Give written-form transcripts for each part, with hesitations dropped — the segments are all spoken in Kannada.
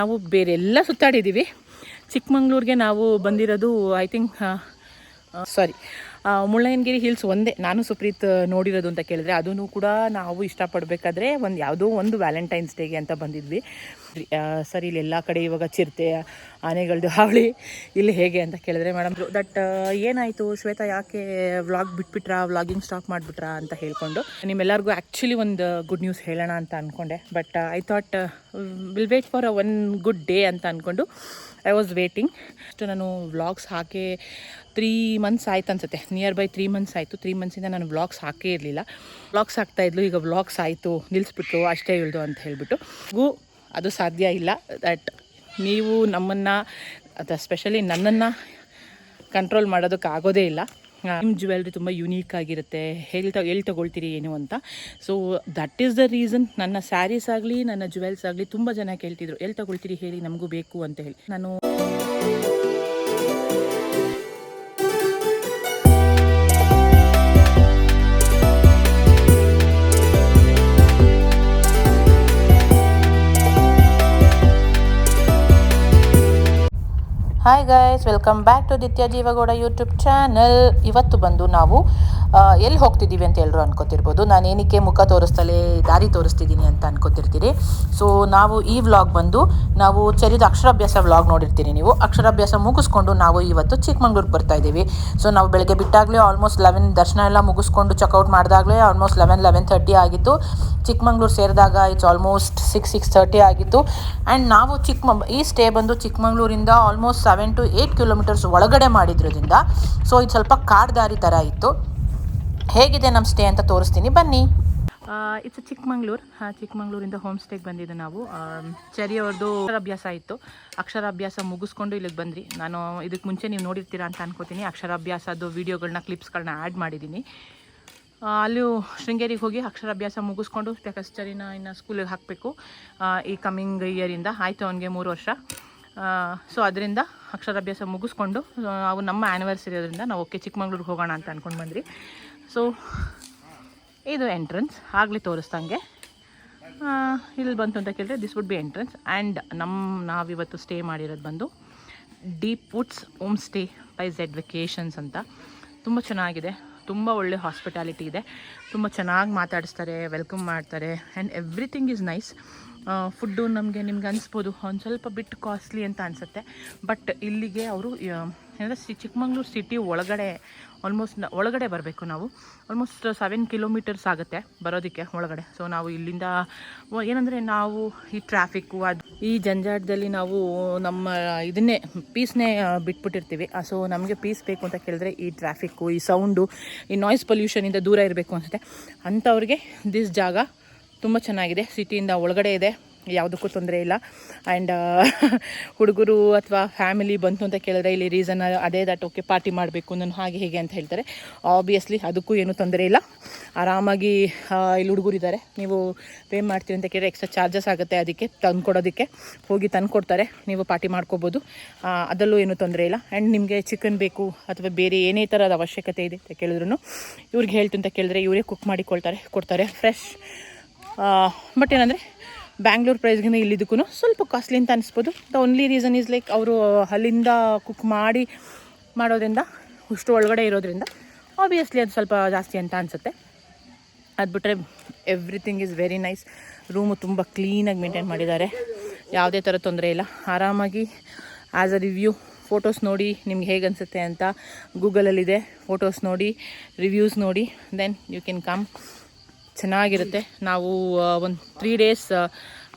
ನಾವು ಬೇರೆಲ್ಲ ಸುತ್ತಾಡಿದ್ದೀವಿ. ಚಿಕ್ಕಮಂಗ್ಳೂರಿಗೆ ನಾವು ಬಂದಿರೋದು ಐ ಥಿಂಕ್ ಮುಳ್ಳಯ್ಯನಗಿರಿ ಹಿಲ್ಸ್ ಒಂದೇ ನಾನು ಸುಪ್ರೀತ್ ನೋಡಿರೋದು ಅಂತ ಕೇಳಿದ್ರೆ, ಅದೂ ಕೂಡ ನಾವು ಇಷ್ಟಪಡಬೇಕಾದ್ರೆ ಯಾವುದೋ ಒಂದು ವ್ಯಾಲೆಂಟೈನ್ಸ್ ಡೇಗೆ ಅಂತ ಬಂದಿದ್ವಿ. ಸರ್ ಇಲ್ಲಿ ಎಲ್ಲ ಕಡೆ ಇವಾಗ ಚಿರತೆ, ಆನೆಗಳದ್ದು ಹಾವಳಿ, ಇಲ್ಲಿ ಹೇಗೆ ಅಂತ ಕೇಳಿದ್ರೆ ಮೇಡಮ್ ದಟ್ ಏನಾಯಿತು ಶ್ವೇತಾ, ಯಾಕೆ ವ್ಲಾಗ್ ಬಿಟ್ಬಿಟ್ರಾ, ವ್ಲಾಗಿಂಗ್ ಸ್ಟಾಪ್ ಮಾಡಿಬಿಟ್ರಾ ಅಂತ ಹೇಳ್ಕೊಂಡು ನಿಮ್ಮೆಲ್ಲರಿಗೂ ಆ್ಯಕ್ಚುಲಿ ಒಂದು ಗುಡ್ ನ್ಯೂಸ್ ಹೇಳೋಣ ಅಂತ ಅಂದ್ಕೊಂಡೆ. But I thought will wait for a one good day ಅಂತ ಅಂದ್ಕೊಂಡು ಐ ವಾಸ್ ವೇಟಿಂಗ್. ಅಷ್ಟು ನಾನು ವ್ಲಾಗ್ಸ್ ಹಾಕಿ 3 months ಆಯ್ತು ಅನ್ಸುತ್ತೆ, ನಿಯರ್ ಬೈ 3 months ಆಯಿತು. 3 monthsಯಿಂದ ನಾನು ವ್ಲಾಗ್ಸ್ ಹಾಕೇ ಇರಲಿಲ್ಲ. ವ್ಲಾಗ್ಸ್ ಹಾಕ್ತಾಯಿದ್ಲು, ಈಗ ವ್ಲಾಗ್ಸ್ ಆಯಿತು ನಿಲ್ಲಿಸ್ಬಿಟ್ಟು ಅಷ್ಟೇ ಇಳ್ದು ಅಂತ ಹೇಳಿಬಿಟ್ಟು ಅದು ಸಾಧ್ಯ ಇಲ್ಲ. ದಟ್ ನೀವು ನಮ್ಮನ್ನು ಅಥವಾ ಸ್ಪೆಷಲಿ ನನ್ನನ್ನು ಕಂಟ್ರೋಲ್ ಮಾಡೋದಕ್ಕೆ ಆಗೋದೇ ಇಲ್ಲ. ನಿಮ್ಮ ಜ್ಯುವೆಲ್ರಿ ತುಂಬ ಯುನೀಕ್ ಆಗಿರುತ್ತೆ, ಎಲ್ಲಿ ತೊಗೊಳ್ತೀರಿ ಏನು ಅಂತ. So that is the reason. ನನ್ನ ಸ್ಯಾರೀಸ್ ಆಗಲಿ ನನ್ನ ಜ್ಯುವೆಲ್ಸ್ ಆಗಲಿ ತುಂಬ ಜನ ಕೇಳ್ತಿದ್ರು, ಎಲ್ಲಿ ತೊಗೊಳ್ತೀರಿ ಹೇಳಿ, ನಮಗೂ ಬೇಕು ಅಂತ ಹೇಳಿ. ನಾನು hi guys, welcome back to Ditya Jeevagowda YouTube channel. ಇವತ್ತು ಬಂದು ನಾವು ಎಲ್ಲಿ ಹೋಗ್ತಿದ್ದೀವಿ ಅಂತ ಎಲ್ಲರೂ ಅನ್ಕೋತಿರ್ಬೋದು. ನಾನು ಏನಕ್ಕೆ ಮುಖ ತೋರಿಸ್ತಲೇ ದಾರಿ ತೋರಿಸ್ತಿದ್ದೀನಿ ಅಂತ ಅನ್ಕೋತಿರ್ತೀರಿ. ಸೊ ನಾವು ಈ ವ್ಲಾಗ್ ಬಂದು ನಾವು ಚರಿದ ಅಕ್ಷರಾಭ್ಯಾಸ ವ್ಲಾಗ್ ನೋಡಿರ್ತೀರಿ ನೀವು. ಅಕ್ಷರಾಭ್ಯಾಸ ಮುಗಿಸ್ಕೊಂಡು ನಾವು ಇವತ್ತು ಚಿಕ್ಕಮಂಗ್ಳೂರಿಗೆ ಬರ್ತಾ ಇದ್ದೀವಿ. ಸೊ ನಾವು ಬೆಳಗ್ಗೆ ಬಿಟ್ಟಾಗಲೇ ಆಲ್ಮೋಸ್ಟ್ 11 ದರ್ಶನ ಎಲ್ಲ ಮುಗಿಸ್ಕೊಂಡು ಚೆಕ್ಔಟ್ ಮಾಡಿದಾಗಲೇ ಆಲ್ಮೋಸ್ಟ್ 11:30 ಆಗಿತ್ತು. ಚಿಕ್ಕಮಂಗ್ಳೂರು ಸೇರಿದಾಗ ಇಟ್ಸ್ ಆಲ್ಮೋಸ್ಟ್ 6:30 ಆಗಿತ್ತು. ಆ್ಯಂಡ್ ನಾವು ಈ ಸ್ಟೇ ಬಂದು ಚಿಕ್ಕಮಂಗ್ಳೂರಿಂದ ಆಲ್ಮೋಸ್ಟ್ 7 to 8 kilometers ಒಳಗಡೆ ಮಾಡಿದ್ರಿಂದ ಸೊ ಇದು ಸ್ವಲ್ಪ ಕಾಡು ದಾರಿ ಥರ ಇತ್ತು. ಹೇಗಿದೆ ನಮ್ಮ ಸ್ಟೇ ಅಂತ ತೋರಿಸ್ತೀನಿ ಬನ್ನಿ. ಇಟ್ಸ್ ಚಿಕ್ಕಮಂಗ್ಳೂರಿಂದ ಹೋಮ್ ಸ್ಟೇಗೆ ಬಂದಿದ್ದು ನಾವು. ಚರಿ ಅವ್ರದ್ದು ಅಕ್ಷರಾಭ್ಯಾಸ ಇತ್ತು. ಅಕ್ಷರಾಭ್ಯಾಸ ಮುಗಿಸ್ಕೊಂಡು ಇಲ್ಲಿಗೆ ಬಂದ್ರಿ. ನಾನು ಇದಕ್ಕೆ ಮುಂಚೆ ನೀವು ನೋಡಿರ್ತೀರಾ ಅಂತ ಅನ್ಕೋತೀನಿ. ಅಕ್ಷರಾಭ್ಯಾಸದ್ದು ವೀಡಿಯೋಗಳನ್ನ ಕ್ಲಿಪ್ಸ್ಗಳನ್ನ ಆ್ಯಡ್ ಮಾಡಿದ್ದೀನಿ. ಅಲ್ಲೂ ಶೃಂಗೇರಿಗೆ ಹೋಗಿ ಅಕ್ಷರಾಭ್ಯಾಸ ಮುಗಿಸ್ಕೊಂಡು ಯಾಕಂದ್ರೆ ಚರಿನ ಇನ್ನು ಸ್ಕೂಲಿಗೆ ಹಾಕಬೇಕು ಈ ಕಮ್ಮಿಂಗ್ ಇಯರಿಂದ. ಆಯಿತು ಅವನಿಗೆ 3 ವರ್ಷ. ಸೊ ಅದರಿಂದ ಅಕ್ಷರಾಭ್ಯಾಸ ಮುಗಿಸ್ಕೊಂಡು ಅವು ನಮ್ಮ ಆ್ಯನಿವರ್ಸರಿ ಅದರಿಂದ ನಾವು ಓಕೆ ಚಿಕ್ಕಮಂಗ್ಳೂರಿಗೆ ಹೋಗೋಣ ಅಂತ ಅಂದ್ಕೊಂಡು ಬಂದ್ರಿ. ಸೊ ಇದು ಎಂಟ್ರೆನ್ಸ್ ಆಗಲಿ ತೋರಿಸ್ದಂಗೆ ಇಲ್ಲಿ ಬಂತು ಅಂತ ಕೇಳಿದ್ರೆ this would be entrance. And ನಾವಿವತ್ತು ಸ್ಟೇ ಮಾಡಿರೋದು ಬಂದು deep Woods home stay by Z vacations ಅಂತ. ತುಂಬ ಚೆನ್ನಾಗಿದೆ, ತುಂಬ ಒಳ್ಳೆ ಹಾಸ್ಪಿಟಾಲಿಟಿ ಇದೆ, ತುಂಬ ಚೆನ್ನಾಗಿ ಮಾತಾಡಿಸ್ತಾರೆ, ವೆಲ್ಕಮ್ ಮಾಡ್ತಾರೆ. And everything is nice. Food ನಿಮ್ಗೆ ಅನಿಸ್ಬೋದು ಒಂದು ಸ್ವಲ್ಪ ಬಿಟ್ಟು ಕಾಸ್ಟ್ಲಿ ಅಂತ ಅನಿಸುತ್ತೆ. ಬಟ್ ಇಲ್ಲಿಗೆ ಅವರು ಏನಂದರೆ ಚಿಕ್ಕಮಂಗ್ಳೂರು ಸಿಟಿ ಒಳಗಡೆ ಬರಬೇಕು. ನಾವು ಆಲ್ಮೋಸ್ಟ್ 7 kilometers ಆಗುತ್ತೆ ಬರೋದಕ್ಕೆ ಒಳಗಡೆ. ಸೊ ನಾವು ಇಲ್ಲಿಂದ ಏನಂದರೆ ನಾವು ಈ ಟ್ರಾಫಿಕ್ಕು ಈ ಜಂಜಾಟದಲ್ಲಿ ನಾವು ನಮ್ಮ ಇದನ್ನೇ ಪೀಸ್ನೇ ಬಿಟ್ಬಿಟ್ಟಿರ್ತೀವಿ. ಸೊ ನಮಗೆ ಪೀಸ್ ಬೇಕು ಅಂತ ಕೇಳಿದ್ರೆ ಈ ಟ್ರಾಫಿಕ್ಕು, ಈ ಸೌಂಡು, ಈ ನಾಯ್ಸ್ ಪೊಲ್ಯೂಷನಿಂದ ದೂರ ಇರಬೇಕು ಅನಿಸುತ್ತೆ. ಅಂಥವ್ರಿಗೆ ದಿಸ್ ಜಾಗ ತುಂಬ ಚೆನ್ನಾಗಿದೆ. ಸಿಟಿಯಿಂದ ಒಳಗಡೆ ಇದೆ, ಯಾವುದಕ್ಕೂ ತೊಂದರೆ ಇಲ್ಲ. ಆ್ಯಂಡ್ ಹುಡುಗರು ಅಥವಾ ಫ್ಯಾಮಿಲಿ ಬಂತು ಅಂತ ಕೇಳಿದ್ರೆ ಇಲ್ಲಿ ರೀಸನ್ ಅದೇ ದಟ್ ಓಕೆ ಪಾರ್ಟಿ ಮಾಡಬೇಕು ನಾನು ಹಾಗೆ ಹೇಗೆ ಅಂತ ಹೇಳ್ತಾರೆ. ಆಬ್ವಿಯಸ್ಲಿ ಅದಕ್ಕೂ ಏನೂ ತೊಂದರೆ ಇಲ್ಲ. ಆರಾಮಾಗಿ ಇಲ್ಲಿ ಹುಡುಗರು ಇದ್ದಾರೆ. ನೀವು ಪೇ ಮಾಡ್ತೀವಿ ಅಂತ ಕೇಳಿದ್ರೆ ಎಕ್ಸ್ಟ್ರಾ ಚಾರ್ಜಸ್ ಆಗುತ್ತೆ, ಅದಕ್ಕೆ ತಂದುಕೊಡೋದಕ್ಕೆ ಹೋಗಿ ತಂದುಕೊಡ್ತಾರೆ. ನೀವು ಪಾರ್ಟಿ ಮಾಡ್ಕೋಬೋದು, ಅದರಲ್ಲೂ ಏನೂ ತೊಂದರೆ ಇಲ್ಲ. ಆ್ಯಂಡ್ ನಿಮಗೆ ಚಿಕನ್ ಬೇಕು ಅಥವಾ ಬೇರೆ ಏನೇ ಥರದ ಅವಶ್ಯಕತೆ ಇದೆ ಅಂತ ಕೇಳಿದ್ರು ಇವ್ರಿಗೆ ಹೇಳ್ತು ಅಂತ ಕೇಳಿದ್ರೆ ಇವರೇ ಕುಕ್ ಮಾಡಿ ಕೊಡ್ತಾರೆ ಫ್ರೆಶ್. ಬಟ್ ಏನಂದರೆ ಬ್ಯಾಂಗ್ಳೂರು ಪ್ರೈಸ್ಗಿಂತ ಇಲ್ಲಿದ್ದಕ್ಕೂ ಸ್ವಲ್ಪ ಕಾಸ್ಟ್ಲಿ ಅಂತ ಅನಿಸ್ಬೋದು. The only reason is like ಅವರು ಅಲ್ಲಿಂದ ಕುಕ್ ಮಾಡೋದ್ರಿಂದ ಇಷ್ಟು ಒಳಗಡೆ ಇರೋದ್ರಿಂದ ಆಬ್ವಿಯಸ್ಲಿ ಅದು ಸ್ವಲ್ಪ ಜಾಸ್ತಿ ಅಂತ ಅನಿಸುತ್ತೆ. ಅದು ಬಿಟ್ಟರೆ everything is very nice. Room ತುಂಬ ಕ್ಲೀನಾಗಿ ಮೇಂಟೈನ್ ಮಾಡಿದ್ದಾರೆ, ಯಾವುದೇ ಥರ ತೊಂದರೆ ಇಲ್ಲ. ಆರಾಮಾಗಿ ಆ್ಯಸ್ ಅ ರಿವ್ಯೂ ಫೋಟೋಸ್ ನೋಡಿ ನಿಮ್ಗೆ ಹೇಗೆ ಅನಿಸುತ್ತೆ ಅಂತ ಗೂಗಲಲ್ಲಿದೆ. ಫೋಟೋಸ್ ನೋಡಿ, ರಿವ್ಯೂಸ್ ನೋಡಿ, ದೆನ್ ಯು ಕ್ಯಾನ್ ಕಮ್. ಚೆನ್ನಾಗಿರುತ್ತೆ. ನಾವು ಒಂದು 3 days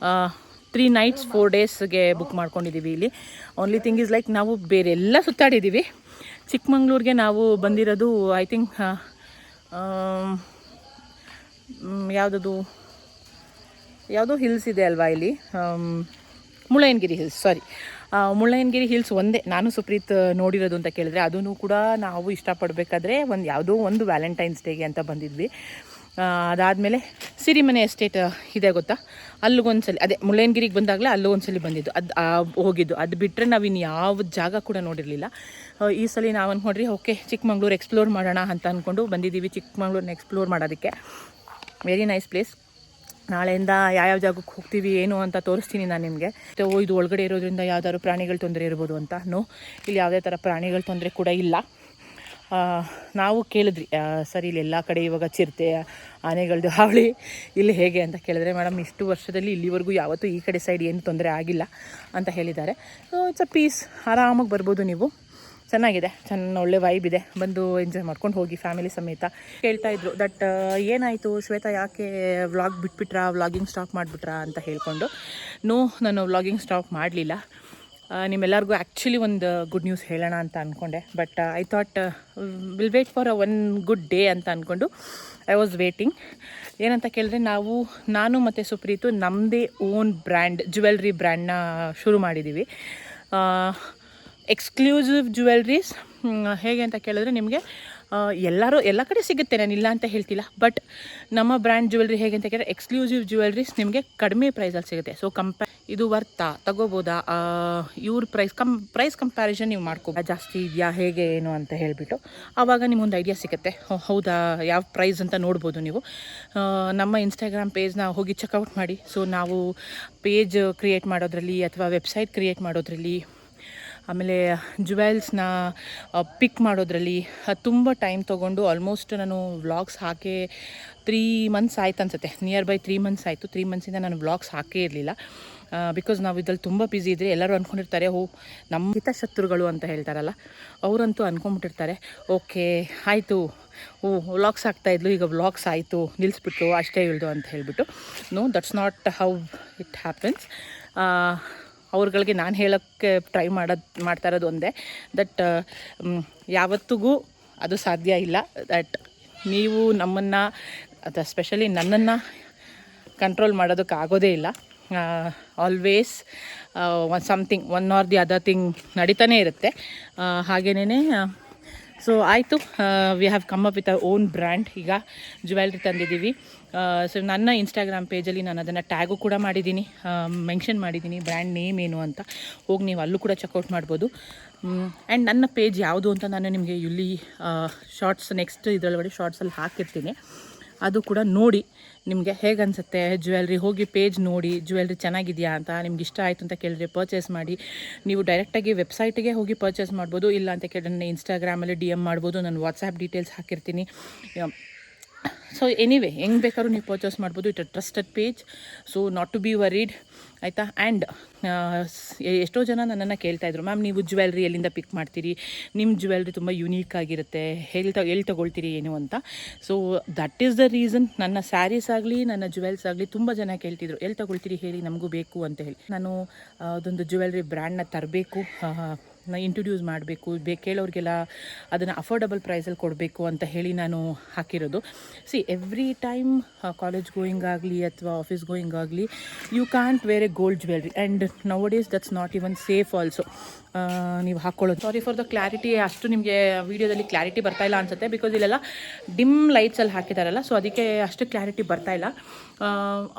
3 nights 4 daysಗೆ ಬುಕ್ ಮಾಡ್ಕೊಂಡಿದ್ದೀವಿ ಇಲ್ಲಿ. ಓನ್ಲಿ ಥಿಂಗ್ ಈಸ್ ಲೈಕ್ ನಾವು ಬೇರೆ ಎಲ್ಲ ಸುತ್ತಾಡಿದ್ದೀವಿ. ಚಿಕ್ಕಮಂಗ್ಳೂರಿಗೆ ನಾವು ಬಂದಿರೋದು ಐ ಥಿಂಕ್ ಯಾವುದೋ ಹಿಲ್ಸ್ ಇದೆ ಅಲ್ವಾ ಇಲ್ಲಿ, ಮುಳ್ಳಯ್ಯನಗಿರಿ ಹಿಲ್ಸ್ ಒಂದೇ ನಾನು ಸುಪ್ರೀತ್ ನೋಡಿರೋದು ಅಂತ ಕೇಳಿದ್ರೆ, ಅದೂ ಕೂಡ ನಾವು ಇಷ್ಟಪಡಬೇಕಾದ್ರೆ ಯಾವುದೋ ಒಂದು ವ್ಯಾಲೆಂಟೈನ್ಸ್ ಡೇಗೆ ಅಂತ ಬಂದಿದ್ವಿ. ಅದಾದಮೇಲೆ ಸಿರಿಮನೆ ಎಸ್ಟೇಟ್ ಇದೆ ಗೊತ್ತಾ, ಅಲ್ಲಿಗೊಂದ್ಸಲಿ ಅದೇ ಮುಳ್ಳಯ್ಯನಗಿರಿಗೆ ಬಂದಾಗಲೇ ಅಲ್ಲೊಂದ್ಸಲಿ ಬಂದಿದ್ದು, ಹೋಗಿದ್ದು. ಅದು ಬಿಟ್ಟರೆ ನಾವಿನ್ನು ಯಾವ ಜಾಗ ಕೂಡ ನೋಡಿರಲಿಲ್ಲ. ಈ ಸಲ ನಾವು ಅಂದ್ಕೊಂಡ್ರಿ ಓಕೆ ಚಿಕ್ಕಮಂಗ್ಳೂರು ಎಕ್ಸ್ಪ್ಲೋರ್ ಮಾಡೋಣ ಅಂತ ಅಂದ್ಕೊಂಡು ಬಂದಿದ್ದೀವಿ ಚಿಕ್ಕಮಂಗ್ಳೂರನ್ನ ಎಕ್ಸ್ಪ್ಲೋರ್ ಮಾಡೋದಕ್ಕೆ. Very nice place. ನಾಳೆಯಿಂದ ಯಾವ್ಯಾವ ಜಾಗಕ್ಕೆ ಹೋಗ್ತೀವಿ ಏನು ಅಂತ ತೋರಿಸ್ತೀನಿ ನಾನು ನಿಮಗೆ. ಇದು ಒಳಗಡೆ ಇರೋದ್ರಿಂದ ಯಾವ್ದಾದ್ರು ಪ್ರಾಣಿಗಳ ತೊಂದರೆ ಇರ್ಬೋದು ಅಂತ. ಇಲ್ಲಿ ಯಾವುದೇ ಥರ ಪ್ರಾಣಿಗಳ ತೊಂದರೆ ಕೂಡ ಇಲ್ಲ. ನಾವು ಕೇಳಿದ್ರಿ ಸರ್ ಇಲ್ಲಿ ಎಲ್ಲ ಕಡೆ ಇವಾಗ ಚಿರತೆ ಆನೆಗಳದ್ದು ಹಾವಳಿ ಇಲ್ಲಿ ಹೇಗೆ ಅಂತ ಕೇಳಿದ್ರೆ, ಮೇಡಮ್ ಇಷ್ಟು ವರ್ಷದಲ್ಲಿ ಇಲ್ಲಿವರೆಗೂ ಯಾವತ್ತೂ ಈ ಕಡೆ ಸೈಡ್ ಏನು ತೊಂದರೆ ಆಗಿಲ್ಲ ಅಂತ ಹೇಳಿದ್ದಾರೆ. ಸೊ ಇಟ್ಸ್ ಅ ಪೀಸ್, ಆರಾಮಾಗಿ ಬರ್ಬೋದು ನೀವು. ಚೆನ್ನಾಗಿದೆ, ಒಳ್ಳೆ ವೈಬ್ ಇದೆ, ಬಂದು ಎಂಜಾಯ್ ಮಾಡ್ಕೊಂಡು ಹೋಗಿ ಫ್ಯಾಮಿಲಿ ಸಮೇತ. ಕೇಳ್ತಾಯಿದ್ರು ದಟ್ ಏನಾಯಿತು ಶ್ವೇತಾ, ಯಾಕೆ ವ್ಲಾಗ್ ಬಿಟ್ಬಿಟ್ರಾ, ವ್ಲಾಗಿಂಗ್ ಸ್ಟಾಪ್ ಮಾಡಿಬಿಟ್ರಾ ಅಂತ ಹೇಳ್ಕೊಂಡು. ನಾನು ವ್ಲಾಗಿಂಗ್ ಸ್ಟಾಪ್ ಮಾಡಲಿಲ್ಲ. ನಿಮ್ಮೆಲ್ಲರಿಗೂ ಆ್ಯಕ್ಚುಲಿ ಒಂದು ಗುಡ್ ನ್ಯೂಸ್ ಹೇಳೋಣ ಅಂತ ಅಂದ್ಕೊಂಡೆ, but I thought will wait for one good day ಅಂತ ಅಂದ್ಕೊಂಡು ಐ ವಾಸ್ ವೇಟಿಂಗ್. ಏನಂತ ಕೇಳಿದ್ರೆ, ನಾನು ಮತ್ತು ಸುಪ್ರೀತು ನಮ್ಮದೇ ಓನ್ ಬ್ರ್ಯಾಂಡ್, ಜ್ಯುವೆಲ್ರಿ ಬ್ರ್ಯಾಂಡ್ನ ಶುರು ಮಾಡಿದ್ದೀವಿ. Exclusive jewelleries. ಹೇಗೆ ಅಂತ ಕೇಳಿದ್ರೆ, ನಿಮಗೆ ಎಲ್ಲ ಕಡೆ ಸಿಗುತ್ತೆ, ನಾನು ಇಲ್ಲ ಅಂತ ಹೇಳ್ತಿಲ್ಲ, ಬಟ್ ನಮ್ಮ ಬ್ರ್ಯಾಂಡ್ ಜ್ಯುವೆಲ್ರಿ ಹೇಗೆ ಅಂತ ಕೇಳಿದ್ರೆ ಎಕ್ಸ್ಕ್ಲೂಸಿವ್ ಜ್ಯುವೆಲ್ರೀಸ್ ನಿಮಗೆ ಕಡಿಮೆ ಪ್ರೈಸಲ್ಲಿ ಸಿಗುತ್ತೆ. ಸೊ ಇದು ವರ್ತಾ, ತಗೋಬೋದಾ, ಇವ್ರ ಪ್ರೈಸ್ ಕಂಪ್ಯಾರಿಸನ್ ನೀವು ಮಾಡ್ಕೋಬೋದು, ಜಾಸ್ತಿ ಇದೆಯಾ ಹೇಗೆ ಏನು ಅಂತ ಹೇಳಿಬಿಟ್ಟು ಆವಾಗ ನಿಮಗೊಂದು ಐಡಿಯಾ ಸಿಗುತ್ತೆ. ಹೌದಾ, ಯಾವ ಪ್ರೈಸ್ ಅಂತ ನೋಡ್ಬೋದು ನೀವು. ನಮ್ಮ ಇನ್ಸ್ಟಾಗ್ರಾಮ್ ಪೇಜ್ನ ಹೋಗಿ ಚೆಕ್ಔಟ್ ಮಾಡಿ. ಸೊ ನಾವು ಪೇಜ್ ಕ್ರಿಯೇಟ್ ಮಾಡೋದ್ರಲ್ಲಿ ಅಥವಾ ವೆಬ್ಸೈಟ್ ಕ್ರಿಯೇಟ್ ಮಾಡೋದ್ರಲ್ಲಿ, ಆಮೇಲೆ ಜ್ಯುವೆಲ್ಸ್ನ ಪಿಕ್ ಮಾಡೋದ್ರಲ್ಲಿ ತುಂಬ ಟೈಮ್ ತೊಗೊಂಡು, ಆಲ್ಮೋಸ್ಟ್ ನಾನು ವ್ಲಾಗ್ಸ್ ಹಾಕಿ 3 months ಆಯ್ತು ಅನಿಸುತ್ತೆ, ನಿಯರ್ ಬೈ 3 months ಆಯಿತು. 3 monthಸಿಂದ ನಾನು ವ್ಲಾಗ್ಸ್ ಹಾಕೇ ಇರಲಿಲ್ಲ. ಬಿಕಾಸ್ ನಾವು ಇದ್ರಲ್ಲಿ ತುಂಬ ಬ್ಯುಸಿ ಇದ್ದರೆ ಎಲ್ಲರೂ ಅಂದ್ಕೊಂಡಿರ್ತಾರೆ, ನಮ್ಮ ಹಿತಶತ್ರುಗಳು ಅಂತ ಹೇಳ್ತಾರಲ್ಲ, ಅವರಂತೂ ಅಂದ್ಕೊಂಬಿಟ್ಟಿರ್ತಾರೆ, ಓಕೆ ಆಯಿತು, ವ್ಲಾಗ್ಸ್ ಆಗ್ತಾಯಿದ್ಲು, ಈಗ ವ್ಲಾಗ್ಸ್ ಆಯಿತು, ನಿಲ್ಲಿಸ್ಬಿಟ್ರು, ಅಷ್ಟೇ ಇಳ್ದು ಅಂತ ಹೇಳಿಬಿಟ್ಟು. That's not how it happens. ಅವ್ರುಗಳಿಗೆ ನಾನು ಹೇಳೋಕ್ಕೆ ಮಾಡ್ತಾ ಇರೋದು ಒಂದೇ, ದಟ್ ಯಾವತ್ತಿಗೂ ಅದು ಸಾಧ್ಯ ಇಲ್ಲ. ದಟ್ ನೀವು ನಮ್ಮನ್ನು ಅದು ಸ್ಪೆಷಲಿ ನನ್ನನ್ನು ಕಂಟ್ರೋಲ್ ಮಾಡೋದಕ್ಕೆ ಆಗೋದೇ ಇಲ್ಲ. Always something one R the other thing ನಡೀತಾನೆ ಇರುತ್ತೆ. ಹಾಗೇನೇ ಸೊ ಆಯಿತು, we have come up with our own brand. ಈಗ ಜ್ಯುವೆಲ್ರಿ ತಂದಿದ್ದೀವಿ. ಸೊ ನನ್ನ ಇನ್ಸ್ಟಾಗ್ರಾಮ್ ಪೇಜಲ್ಲಿ ನಾನು ಅದನ್ನು ಟ್ಯಾಗು ಕೂಡ ಮಾಡಿದ್ದೀನಿ, ಮೆನ್ಷನ್ ಮಾಡಿದ್ದೀನಿ ಬ್ರ್ಯಾಂಡ್ ನೇಮ್ ಏನು ಅಂತ. ಹೋಗಿ ನೀವು ಅಲ್ಲೂ ಕೂಡ ಚೆಕ್ಔಟ್ ಮಾಡ್ಬೋದು. ಆ್ಯಂಡ್ ನನ್ನ ಪೇಜ್ ಯಾವುದು ಅಂತ ನಾನು ನಿಮಗೆ ಇಲ್ಲಿ ಶಾರ್ಟ್ಸ್ ನೆಕ್ಸ್ಟ್ ಇದರೊಳಗಡೆ ಶಾರ್ಟ್ಸಲ್ಲಿ ಹಾಕಿರ್ತೀನಿ, ಅದು ಕೂಡ ನೋಡಿ ನಿಮಗೆ ಹೇಗೆ ಅನಿಸುತ್ತೆ ಜ್ಯುವೆಲ್ರಿ. ಹೋಗಿ ಪೇಜ್ ನೋಡಿ, ಜ್ಯುವೆಲ್ರಿ ಚೆನ್ನಾಗಿದೆಯಾ ಅಂತ, ನಿಮ್ಗೆ ಇಷ್ಟ ಆಯಿತು ಅಂತ ಕೇಳಿದ್ರೆ ಪರ್ಚೇಸ್ ಮಾಡಿ. ನೀವು ಡೈರೆಕ್ಟಾಗಿ ವೆಬ್ಸೈಟಿಗೆ ಹೋಗಿ ಪರ್ಚೇಸ್ ಮಾಡ್ಬೋದು, ಇಲ್ಲ ಅಂತ ಕೇಳಿದ್ರೆ ನನ್ನ ಇನ್ಸ್ಟಾಗ್ರಾಮಲ್ಲಿ DM ಮಾಡ್ಬೋದು, ನಾನು ವಾಟ್ಸಾಪ್ ಡೀಟೇಲ್ಸ್ ಹಾಕಿರ್ತೀನಿ. ಸೊ ಎನಿವೇ ಹೆಂಗೆ ಬೇಕಾದ್ರೂ ನೀವು ಪರ್ಚೇಸ್ ಮಾಡ್ಬೋದು. It a trusted page, so not to be worried, ಆಯಿತಾ. ಆ್ಯಂಡ್ ಎಷ್ಟೋ ಜನ ನನ್ನನ್ನು ಕೇಳ್ತಾಯಿದ್ರು, ಮ್ಯಾಮ್ ನೀವು ಜ್ಯುವೆಲ್ರಿ ಎಲ್ಲಿಂದ ಪಿಕ್ ಮಾಡ್ತೀರಿ, ನಿಮ್ಮ ಜ್ಯುವೆಲ್ರಿ ತುಂಬ ಯುನೀಕ್ ಆಗಿರುತ್ತೆ, ಎಲ್ಲಿ ತೊಗೊಳ್ತೀರಿ ಏನು ಅಂತ. So that is the reason. ನನ್ನ ಸ್ಯಾರೀಸ್ ಆಗಲಿ ನನ್ನ ಜ್ಯುವೆಲ್ಸ್ ಆಗಲಿ ತುಂಬ ಜನ ಕೇಳ್ತಿದ್ರು, ಎಲ್ಲಿ ತೊಗೊಳ್ತೀರಿ ಹೇಳಿ, ನಮಗೂ ಬೇಕು ಅಂತ ಹೇಳಿ. ನಾನು ಅದೊಂದು ಜ್ಯುವೆಲ್ರಿ ಬ್ರ್ಯಾಂಡ್ನ ತರಬೇಕು, ಇಂಟ್ರೊಡ್ಯೂಸ್ ಮಾಡಬೇಕು, ಕೇಳೋರಿಗೆಲ್ಲ ಅದನ್ನು ಅಫೋರ್ಡಬಲ್ ಪ್ರೈಸಲ್ಲಿ ಕೊಡಬೇಕು ಅಂತ ಹೇಳಿ ನಾನು ಹಾಕಿರೋದು. ಎವ್ರಿ ಟೈಮ್ ಕಾಲೇಜ್ ಗೋಯಿಂಗ್ ಆಗಲಿ ಅಥವಾ ಆಫೀಸ್ ಗೋಯಿಂಗ್ ಆಗಲಿ, you can't wear a gold jewellery, and nowadays that's not even safe also ನೀವು ಹಾಕ್ಕೊಳ್ಳೋದು. ಸಾರಿ ಫಾರ್ ದ ಕ್ಲಾರಿಟಿ, ಅಷ್ಟು ನಿಮಗೆ ವೀಡಿಯೋದಲ್ಲಿ ಕ್ಲಾರಿಟಿ ಬರ್ತಾಯಿಲ್ಲ ಅನಿಸುತ್ತೆ, ಬಿಕಾಸ್ ಇಲ್ಲೆಲ್ಲ ಡಿಮ್ ಲೈಟ್ಸಲ್ಲಿ ಹಾಕಿದಾರಲ್ಲ, ಸೊ ಅದಕ್ಕೆ ಅಷ್ಟು ಕ್ಲಾರಿಟಿ ಬರ್ತಾಯಿಲ್ಲ.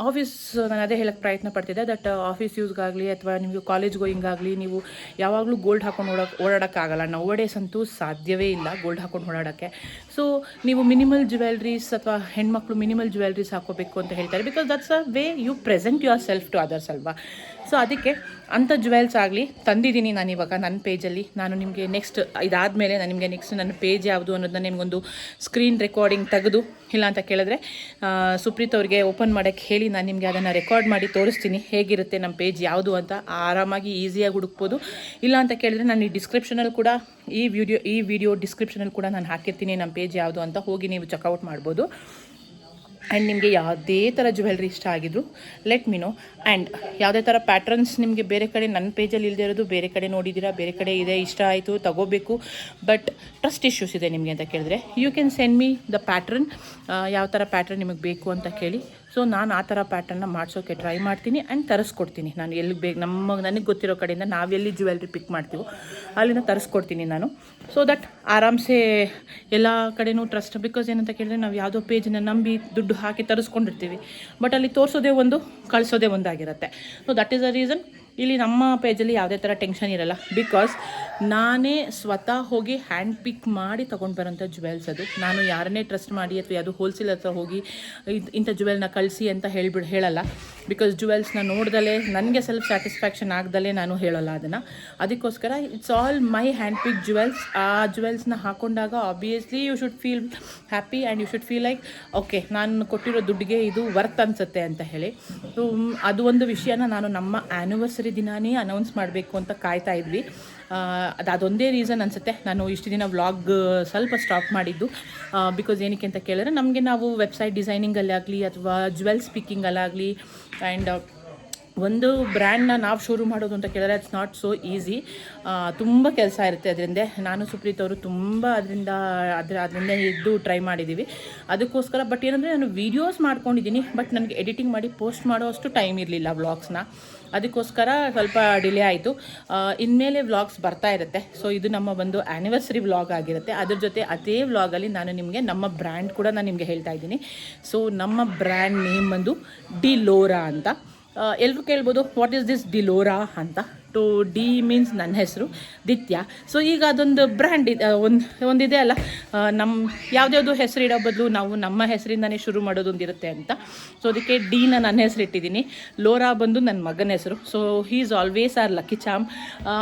ಆಫೀಸ್ ನಾನು ಅದೇ ಹೇಳೋಕ್ಕೆ ಪ್ರಯತ್ನ ಪಡ್ತಿದ್ದೆ, ದಟ್ ಆಫೀಸ್ ಯೂಸ್ಗಾಗಲಿ ಅಥವಾ ನಿಮಗೆ ಕಾಲೇಜ್ ಗೋಯಿಂಗ್ ಆಗಲಿ ನೀವು ಯಾವಾಗಲೂ ಗೋಲ್ಡ್ ಹಾಕೊಂಡು ಓಡಾಡೋಕ್ಕಾಗಲ್ಲ. ನೌ ಡೇಸ್ ಅಂತೂ ಸಾಧ್ಯವೇ ಇಲ್ಲ ಗೋಲ್ಡ್ ಹಾಕೊಂಡು ಓಡಾಡೋಕ್ಕೆ. ಸೊ ನೀವು ಮಿನಿಮಲ್ ಜ್ಯುವೆಲ್ರೀಸ್ ಅಥವಾ ಹೆಣ್ಮಕ್ಳು ಮಿನಿಮಲ್ ಜ್ಯುವೆಲ್ರೀಸ್ ಹಾಕೋಬೇಕು ಅಂತ ಹೇಳ್ತಾರೆ, because that's a way you present yourself to others ಅಲ್ವಾ. ಸೊ ಅದಕ್ಕೆ ಅಂಥ ಜ್ಯುವೆಲ್ಸ್ ಆಗಲಿ ತಂದಿದ್ದೀನಿ ನಾನು ಇವಾಗ ನನ್ನ ಪೇಜಲ್ಲಿ. ನಾನು ನಿಮಗೆ ನೆಕ್ಸ್ಟ್ ಇದಾದಮೇಲೆ ನಾನು ನಿಮಗೆ ನೆಕ್ಸ್ಟ್ ನನ್ನ ಪೇಜ್ ಯಾವುದು ಅನ್ನೋದನ್ನ ನಿಮಗೊಂದು ಸ್ಕ್ರೀನ್ ರೆಕಾರ್ಡಿಂಗ್ ತೆಗೆದು, ಇಲ್ಲ ಅಂತ ಕೇಳಿದ್ರೆ ಸುಪ್ರೀತ್ ಅವ್ರಿಗೆ ಓಪನ್ ಮಾಡೋಕ್ಕೆ ಹೇಳಿ ನಾನು ನಿಮಗೆ ಅದನ್ನು ರೆಕಾರ್ಡ್ ಮಾಡಿ ತೋರಿಸ್ತೀನಿ ಹೇಗಿರುತ್ತೆ ನಮ್ಮ ಪೇಜ್ ಯಾವುದು ಅಂತ. ಆರಾಮಾಗಿ ಈಸಿಯಾಗಿ ಹುಡುಕ್ಬೋದು. ಇಲ್ಲ ಅಂತ ಕೇಳಿದ್ರೆ ನಾನು ಈ ಡಿಸ್ಕ್ರಿಪ್ಷನಲ್ಲಿ ಕೂಡ ಈ ವಿಡಿಯೋ ಡಿಸ್ಕ್ರಿಪ್ಷನಲ್ಲಿ ಕೂಡ ನಾನು ಹಾಕಿರ್ತೀನಿ ನಮ್ಮ ಪೇಜ್ ಯಾವುದು ಅಂತ, ಹೋಗಿ ನೀವು ಚೆಕ್ಔಟ್ ಮಾಡ್ಬೋದು. ಆ್ಯಂಡ್ ನಿಮಗೆ ಯಾವುದೇ ಥರ ಜ್ಯುವೆಲ್ರಿ ಇಷ್ಟ ಆಗಿದ್ರು ಲೆಟ್ ಮಿ ನೋ. ಆ್ಯಂಡ್ ಯಾವುದೇ ಥರ ಪ್ಯಾಟ್ರನ್ಸ್ ನಿಮಗೆ ಬೇರೆ ಕಡೆ ನನ್ನ ಪೇಜಲ್ಲಿ ಇಲ್ಲದೆ ಇರೋದು ಬೇರೆ ಕಡೆ ನೋಡಿದ್ದೀರಾ, ಬೇರೆ ಕಡೆ ಇದೆ, ಇಷ್ಟ ಆಯಿತು ತಗೋಬೇಕು, ಬಟ್ ಟ್ರಸ್ಟ್ ಇಶ್ಯೂಸ್ ಇದೆ ನಿಮಗೆ ಅಂತ ಕೇಳಿದ್ರೆ you can send me the pattern, ಯಾವ ಥರ ಪ್ಯಾಟ್ರನ್ ನಿಮಗೆ ಬೇಕು ಅಂತ ಕೇಳಿ. ಸೊ ನಾನು ಆ ಥರ ಪ್ಯಾಟರ್ನ್ನ ಮಾಡಿಸೋಕ್ಕೆ ಟ್ರೈ ಮಾಡ್ತೀನಿ ಆ್ಯಂಡ್ ತರಿಸ್ಕೊಡ್ತೀನಿ. ನಾನು ಎಲ್ಲಿಗೆ ಬೇಕು ನನಗೆ ಗೊತ್ತಿರೋ ಕಡೆಯಿಂದ ನಾವೆಲ್ಲಿ ಜ್ಯುವೆಲ್ರಿ ಪಿಕ್ ಮಾಡ್ತೀವೋ ಅಲ್ಲಿಂದ ತರಿಸ್ಕೊಡ್ತೀನಿ ನಾನು. ಸೊ ದಟ್ ಆರಾಮ್ಸೆ ಎಲ್ಲ ಕಡೆನೂ ಟ್ರಸ್ಟ್. ಬಿಕಾಸ್ ಏನಂತ ಕೇಳಿದ್ರೆ ನಾವು ಯಾವುದೋ ಪೇಜನ್ನ ನಂಬಿ ದುಡ್ಡು ಹಾಕಿ ತರಿಸ್ಕೊಂಡಿರ್ತೀವಿ, ಬಟ್ ಅಲ್ಲಿ ತೋರಿಸೋದೇ ಒಂದು ಕಳಿಸೋದೇ ಒಂದಾಗಿರುತ್ತೆ. So that is the reason ಇಲ್ಲಿ ನಮ್ಮ ಪೇಜಲ್ಲಿ ಯಾವುದೇ ಥರ ಟೆನ್ಷನ್ ಇರಲ್ಲ, ಬಿಕಾಸ್ ನಾನೇ ಸ್ವತಃ ಹೋಗಿ ಹ್ಯಾಂಡ್ ಪಿಕ್ ಮಾಡಿ ತೊಗೊಂಡು ಬರೋಂಥ ಜುವೆಲ್ಸ್ ಅದು. ನಾನು ಯಾರನ್ನೇ ಟ್ರಸ್ಟ್ ಮಾಡಿ ಅಥವಾ ಯಾವುದು ಹೋಲ್ಸೇಲ್ ಹತ್ರ ಹೋಗಿ ಇಂಥ ಜುವೆಲ್ನ ಕಳಿಸಿ ಅಂತ ಹೇಳಲ್ಲ. ಬಿಕಾಸ್ ಜುವೆಲ್ಸ್ನ ನೋಡ್ದಲೇ ನನಗೆ ಸೆಲ್ಫ್ ಸ್ಯಾಟಿಸ್ಫ್ಯಾಕ್ಷನ್ ಆಗ್ದಲೇ ನಾನು ಹೇಳೋಲ್ಲ ಅದನ್ನು. ಅದಕ್ಕೋಸ್ಕರ it's all my hand pick jewels. ಆ ಜುವೆಲ್ಸ್ನ ಹಾಕೊಂಡಾಗ obviously you should feel happy and you should feel like okay, ನಾನು ಕೊಟ್ಟಿರೋ ದುಡ್ಡಿಗೆ ಇದು ವರ್ತ್ ಅನಿಸುತ್ತೆ ಅಂತ ಹೇಳಿ. ಸೊ ಅದು ಒಂದು ವಿಷಯನ ನಾನು ನಮ್ಮ ಆ್ಯನಿವರ್ಸರಿ ದಿನಾನೇ ಅನೌನ್ಸ್ ಮಾಡಬೇಕು ಅಂತ ಕಾಯ್ತಾ ಇದ್ವಿ. ಅದೊಂದೇ ರೀಸನ್ ಅನಿಸುತ್ತೆ ನಾನು ಇಷ್ಟು ದಿನ ವ್ಲಾಗ್ ಸ್ವಲ್ಪ ಸ್ಟಾಪ್ ಮಾಡಿದ್ದು. ಬಿಕಾಸ್ ಏನಕ್ಕೆ ಅಂತ ಕೇಳಿದ್ರೆ, ನಮಗೆ ನಾವು ವೆಬ್ಸೈಟ್ ಡಿಸೈನಿಂಗಲ್ಲಾಗಲಿ ಅಥವಾ ಜುವೆಲ್ ಸ್ಪೀಕಿಂಗಲ್ಲಾಗಲಿ ಆ್ಯಂಡ್ ಒಂದು ಬ್ರ್ಯಾಂಡ್ನ ನಾವು ಶುರು ಮಾಡೋದು ಅಂತ ಕೇಳಿದ್ರೆ ಇಟ್ಸ್ ನಾಟ್ ಸೋ ಈಸಿ. ತುಂಬ ಕೆಲಸ ಇರುತ್ತೆ ಅದರಿಂದ. ನಾನು ಸುಪ್ರೀತ್ ಅವರು ತುಂಬ ಅದರಿಂದ ಇದ್ದು ಟ್ರೈ ಮಾಡಿದ್ದೀವಿ ಅದಕ್ಕೋಸ್ಕರ. ಬಟ್ ಏನಂದರೆ ನಾನು ವೀಡಿಯೋಸ್ ಮಾಡ್ಕೊಂಡಿದ್ದೀನಿ, ಬಟ್ ನನಗೆ ಎಡಿಟಿಂಗ್ ಮಾಡಿ ಪೋಸ್ಟ್ ಮಾಡೋ ಅಷ್ಟು ಟೈಮ್ ಇರಲಿಲ್ಲ ವ್ಲಾಗ್ಸ್ನ. ಅದಕ್ಕೋಸ್ಕರ ಸ್ವಲ್ಪ ಡಿಲೇ ಆಯಿತು. ಇನ್ಮೇಲೆ ವ್ಲಾಗ್ಸ್ ಬರ್ತಾ ಇರುತ್ತೆ. ಸೊ ಇದು ನಮ್ಮ ಒಂದು ಆ್ಯನಿವರ್ಸರಿ ವ್ಲಾಗ್ ಆಗಿರುತ್ತೆ. ಅದ್ರ ಜೊತೆ ಅದೇ ವ್ಲಾಗಲ್ಲಿ ನಾನು ನಿಮಗೆ ನಮ್ಮ ಬ್ರ್ಯಾಂಡ್ ಕೂಡ ನಾನು ನಿಮಗೆ ಹೇಳ್ತಾ ಇದ್ದೀನಿ. ಸೊ ನಮ್ಮ ಬ್ರ್ಯಾಂಡ್ ನೇಮ್ ಬಂದು ಡಿಲೋರಾ ಅಂತ. ಎಲ್ಲರೂ ಕೇಳ್ಬೋದು ವಾಟ್ ಈಸ್ ದಿಸ್ ಡಿಲೋರಾ ಅಂತ. ಟು ಡಿ ಮೀನ್ಸ್ ನನ್ನ ಹೆಸರು ದಿತ್ಯ. ಸೊ ಈಗ ಅದೊಂದು ಬ್ರ್ಯಾಂಡ್ ಒಂದಿದೆ ಅಲ್ಲ, ನಮ್ಮ ಯಾವುದ್ಯಾವುದು ಹೆಸರು ಇಡೋ ಬದಲು ನಾವು ನಮ್ಮ ಹೆಸರಿಂದನೇ ಶುರು ಮಾಡೋದೊಂದಿರುತ್ತೆ ಅಂತ. ಸೊ ಅದಕ್ಕೆ ಡಿನ ನನ್ನ ಹೆಸರು ಇಟ್ಟಿದ್ದೀನಿ. ಲೋರಾ ಬಂದು ನನ್ನ ಮಗನ ಹೆಸರು. So he is always R lucky ಚಾಮ್.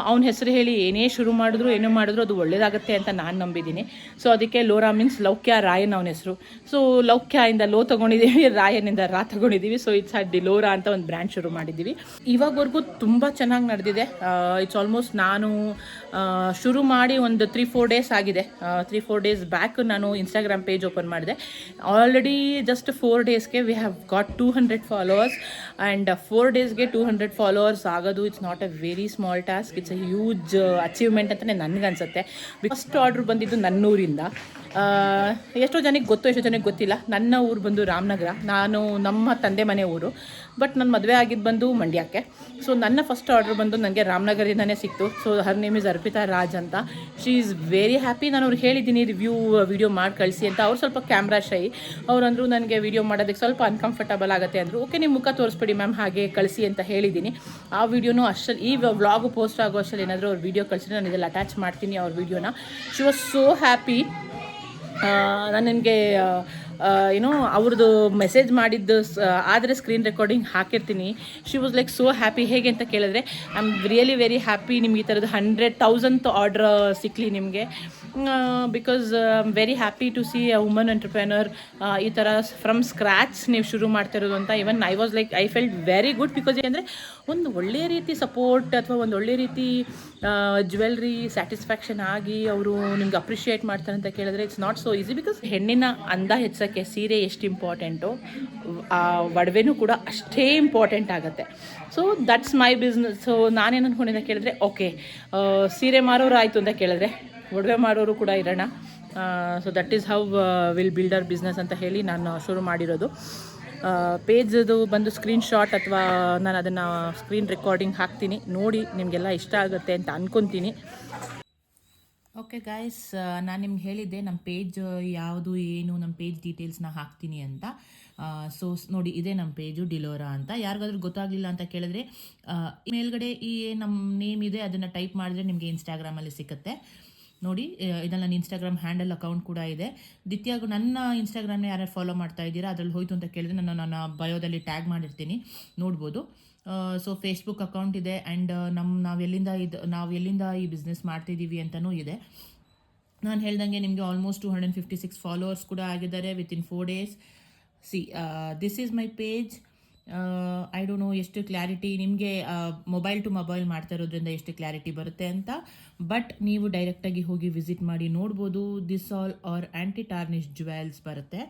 ಅವನ ಹೆಸರು ಹೇಳಿ ಏನೇ ಶುರು ಮಾಡಿದ್ರು ಏನೋ ಮಾಡಿದ್ರು ಅದು ಒಳ್ಳೇದಾಗುತ್ತೆ ಅಂತ ನಾನು ನಂಬಿದ್ದೀನಿ. ಸೊ ಅದಕ್ಕೆ ಲೋರಾ ಮೀನ್ಸ್ ಲೌಕ್ಯ, ರಾಯನ್ ಅವನ ಹೆಸರು. ಸೊ ಲೌಕ್ಯದಿಂದ ಲೋ ತೊಗೊಂಡಿದ್ದೀವಿ, ರಾಯನಿಂದ ರಾ ತೊಗೊಂಡಿದ್ದೀವಿ. ಸೊ ಇಟ್ಸ್ ಡಿಲೋರಾ ಅಂತ ಒಂದು ಬ್ರ್ಯಾಂಡ್ ಶುರು ಮಾಡಿದ್ದೀವಿ. ಇವಾಗವರೆಗೂ ತುಂಬ ಚೆನ್ನಾಗಿ ನಡೆದಿದೆ. ಇಟ್ಸ್ ಆಲ್ಮೋಸ್ಟ್ ನಾನು ಶುರು ಮಾಡಿ ಒಂದು 3-4 ಡೇಸ್ ಆಗಿದೆ. 3-4 ಡೇಸ್ ಬ್ಯಾಕ್ ನಾನು ಇನ್ಸ್ಟಾಗ್ರಾಮ್ ಪೇಜ್ ಓಪನ್ ಮಾಡಿದೆ. ಆಲ್ರೆಡಿ ಜಸ್ಟ್ 4 ಡೇಸ್ಗೆ we have got 200 followers. And 4 ಡೇಸ್ಗೆ 200 ಫಾಲೋವರ್ಸ್ ಆಗೋದು it's not A very small task. It's A huge achievement ಅಂತಲೇ ನನಗನ್ಸುತ್ತೆ. ಫಸ್ಟ್ ಆರ್ಡ್ರ್ ಬಂದಿದ್ದು ನನ್ನೂರಿಂದ. ಎಷ್ಟೋ ಜನಕ್ಕೆ ಗೊತ್ತು, ಎಷ್ಟೋ ಜನಕ್ಕೆ ಗೊತ್ತಿಲ್ಲ. ನನ್ನ ಊರು ಬಂದು ರಾಮನಗರ, ನಾನು ನಮ್ಮ ತಂದೆ ಮನೆ ಊರು. ಬಟ್ ನನ್ನ ಮದುವೆ ಆಗಿದ್ದು ಬಂದು ಮಂಡ್ಯಕ್ಕೆ. ಸೊ ನನ್ನ ಫಸ್ಟ್ ಆರ್ಡ್ರ್ ಬಂದು ನನಗೆ ರಾಮನಗರದಿಂದನೇ ಸಿಕ್ತು. So her name is Arpita Raj ಅಂತ. She is very happy. ನಾನು ಅವ್ರಿಗೆ ಹೇಳಿದ್ದೀನಿ ವಿಡಿಯೋ ಮಾಡಿ ಕಳಿಸಿ ಅಂತ. ಅವ್ರು ಸ್ವಲ್ಪ ಕ್ಯಾಮ್ರಾ ಶೈ. ಅವ್ರಂದರು ನನಗೆ ವಿಡಿಯೋ ಮಾಡೋದಕ್ಕೆ ಸ್ವಲ್ಪ ಅನ್ಕಂಫರ್ಟಬಲ್ ಆಗುತ್ತೆ ಅಂದರು. ಓಕೆ, ನಿಮ್ಮ ಮುಖ ತೋರಿಸ್ಬಿಡಿ ಮ್ಯಾಮ್, ಹಾಗೆ ಕಳಿಸಿ ಅಂತ ಹೇಳಿದ್ದೀನಿ. ಆ ವಿಡಿಯೋನು ಅಷ್ಟಲ್ಲಿ, ಈ ವ್ಲಾಗು ಪೋಸ್ಟ್ ಆಗೋ ಅಷ್ಟಲ್ಲಿ ಏನಾದರೂ ಅವ್ರು ವಿಡಿಯೋ ಕಳಿಸಿದ್ರೆ ನಾನು ಇದೆಲ್ಲ ಅಟ್ಯಾಚ್ ಮಾಡ್ತೀನಿ ಅವ್ರ ವಿಡಿಯೋನ. She was so happy. ನಾನು ನನಗೆ ಏನೋ ಅವ್ರದ್ದು ಮೆಸೇಜ್ ಮಾಡಿದ್ದು ಆದರೆ ಸ್ಕ್ರೀನ್ ರೆಕಾರ್ಡಿಂಗ್ ಹಾಕಿರ್ತೀನಿ. She was like so happy. ಹೇಗೆ ಅಂತ ಕೇಳಿದ್ರೆ, I am really very happy ನಿಮ್ಗೆ ಈ ಥರದ್ದು 100,000th ಆರ್ಡ್ರ್ ಸಿಕ್ಕಲಿ ನಿಮಗೆ. Because I am very happy to see a woman entrepreneur ಈ ಥರ ಫ್ರಮ್ ಸ್ಕ್ರ್ಯಾಚ್ ನೀವು ಶುರು ಮಾಡ್ತಿರೋದು ಅಂತ. Even I was like, I felt very good. Because ಏನಂದರೆ ಒಂದು ಒಳ್ಳೆಯ ರೀತಿ ಸಪೋರ್ಟ್ ಅಥವಾ ಒಂದು ಒಳ್ಳೆ ರೀತಿ ಜ್ಯುವೆಲ್ರಿ ಸ್ಯಾಟಿಸ್ಫ್ಯಾಕ್ಷನ್ ಆಗಿ ಅವರು ನಿಮ್ಗೆ ಅಪ್ರಿಷಿಯೇಟ್ ಮಾಡ್ತಾರೆ ಅಂತ ಕೇಳಿದ್ರೆ it's not so easy. Because ಹೆಣ್ಣಿನ ಅಂದ ಹೆಚ್ಚೋಕ್ಕೆ ಸೀರೆ ಎಷ್ಟು ಇಂಪಾರ್ಟೆಂಟು, ಆ ಒಡವೆನೂ ಕೂಡ ಅಷ್ಟೇ ಇಂಪಾರ್ಟೆಂಟ್ ಆಗುತ್ತೆ. So that's my business. So ನಾನೇನು ಅಂದ್ಕೊಂಡಿದ್ದೆ ಕೇಳಿದ್ರೆ, ಓಕೆ ಸೀರೆ ಮಾರೋರು ಆಯಿತು ಅಂತ ಕೇಳಿದ್ರೆ ಒಡವೆ ಮಾರೋರು ಕೂಡ ಇರೋಣ. So that is how will build our business ಅಂತ ಹೇಳಿ ನಾನು ಶುರು ಮಾಡಿರೋದು. ಪೇಜದು ಬಂದು ಸ್ಕ್ರೀನ್ಶಾಟ್ ಅಥವಾ ನಾನು ಅದನ್ನು ಸ್ಕ್ರೀನ್ ರೆಕಾರ್ಡಿಂಗ್ ಹಾಕ್ತೀನಿ, ನೋಡಿ ನಿಮಗೆಲ್ಲ ಇಷ್ಟ ಆಗುತ್ತೆ ಅಂತ ಅಂದ್ಕೊತೀನಿ. ಓಕೆ ಗಾಯ್ಸ್, ನಾನು ನಿಮ್ಗೆ ಹೇಳಿದ್ದೆ ನಮ್ಮ ಪೇಜ್ ಯಾವುದು ಏನು, ನಮ್ಮ ಪೇಜ್ ಡೀಟೇಲ್ಸ್ನ ಹಾಕ್ತೀನಿ ಅಂತ. ಸೊ ನೋಡಿ, ಇದೇ ನಮ್ಮ ಪೇಜು ಡಿಲೋರಾ ಅಂತ. ಯಾರಿಗಾದ್ರೂ ಗೊತ್ತಾಗಲಿಲ್ಲ ಅಂತ ಕೇಳಿದ್ರೆ ಮೇಲ್ಗಡೆ ಈ ನಮ್ಮ ನೇಮ್ ಇದೆ, ಅದನ್ನು ಟೈಪ್ ಮಾಡಿದ್ರೆ ನಿಮಗೆ ಇನ್ಸ್ಟಾಗ್ರಾಮಲ್ಲಿ ಸಿಗುತ್ತೆ. ನೋಡಿ, ಇದನ್ನು ನನ್ನ ಇನ್ಸ್ಟಾಗ್ರಾಮ್ ಹ್ಯಾಂಡಲ್ ಅಕೌಂಟ್ ಕೂಡ ಇದೆ. ದಿತ್ಯಾಗೂ ನನ್ನ ಇನ್ಸ್ಟಾಗ್ರಾಮ್ನ ಯಾರ್ಯಾರು ಫಾಲೋ ಮಾಡ್ತಾ ಇದ್ದೀರಾ ಅದ್ರಲ್ಲಿ ಹೋಯ್ತು ಅಂತ ಕೇಳಿದ್ರೆ ನನ್ನ ಬಯೋದಲ್ಲಿ ಟ್ಯಾಗ್ ಮಾಡಿರ್ತೀನಿ, ನೋಡ್ಬೋದು. ಸೊ ಫೇಸ್ಬುಕ್ ಅಕೌಂಟ್ ಇದೆ. ಆ್ಯಂಡ್ ನಾವು ಎಲ್ಲಿಂದ ಈ ಬಿಸ್ನೆಸ್ ಮಾಡ್ತಿದ್ದೀವಿ ಅಂತಲೂ ಇದೆ. ನಾನು ಹೇಳ್ದಂಗೆ ನಿಮಗೆ ಆಲ್ಮೋಸ್ಟ್ 256 ಫಾಲೋವರ್ಸ್ ಕೂಡ ಆಗಿದ್ದಾರೆ within 4 days. This is my page. I don't know ಎಷ್ಟು ಕ್ಲಾರಿಟಿ ನಿಮಗೆ ಮೊಬೈಲ್ ಟು ಮೊಬೈಲ್ ಮಾಡ್ತಾ ಇರೋದ್ರಿಂದ ಎಷ್ಟು ಕ್ಲಾರಿಟಿ ಬರುತ್ತೆ ಅಂತ. ಬಟ್ ನೀವು ಡೈರೆಕ್ಟಾಗಿ ಹೋಗಿ ವಿಸಿಟ್ ಮಾಡಿ ನೋಡ್ಬೋದು. This all are anti tarnish jewels ಬರುತ್ತೆ.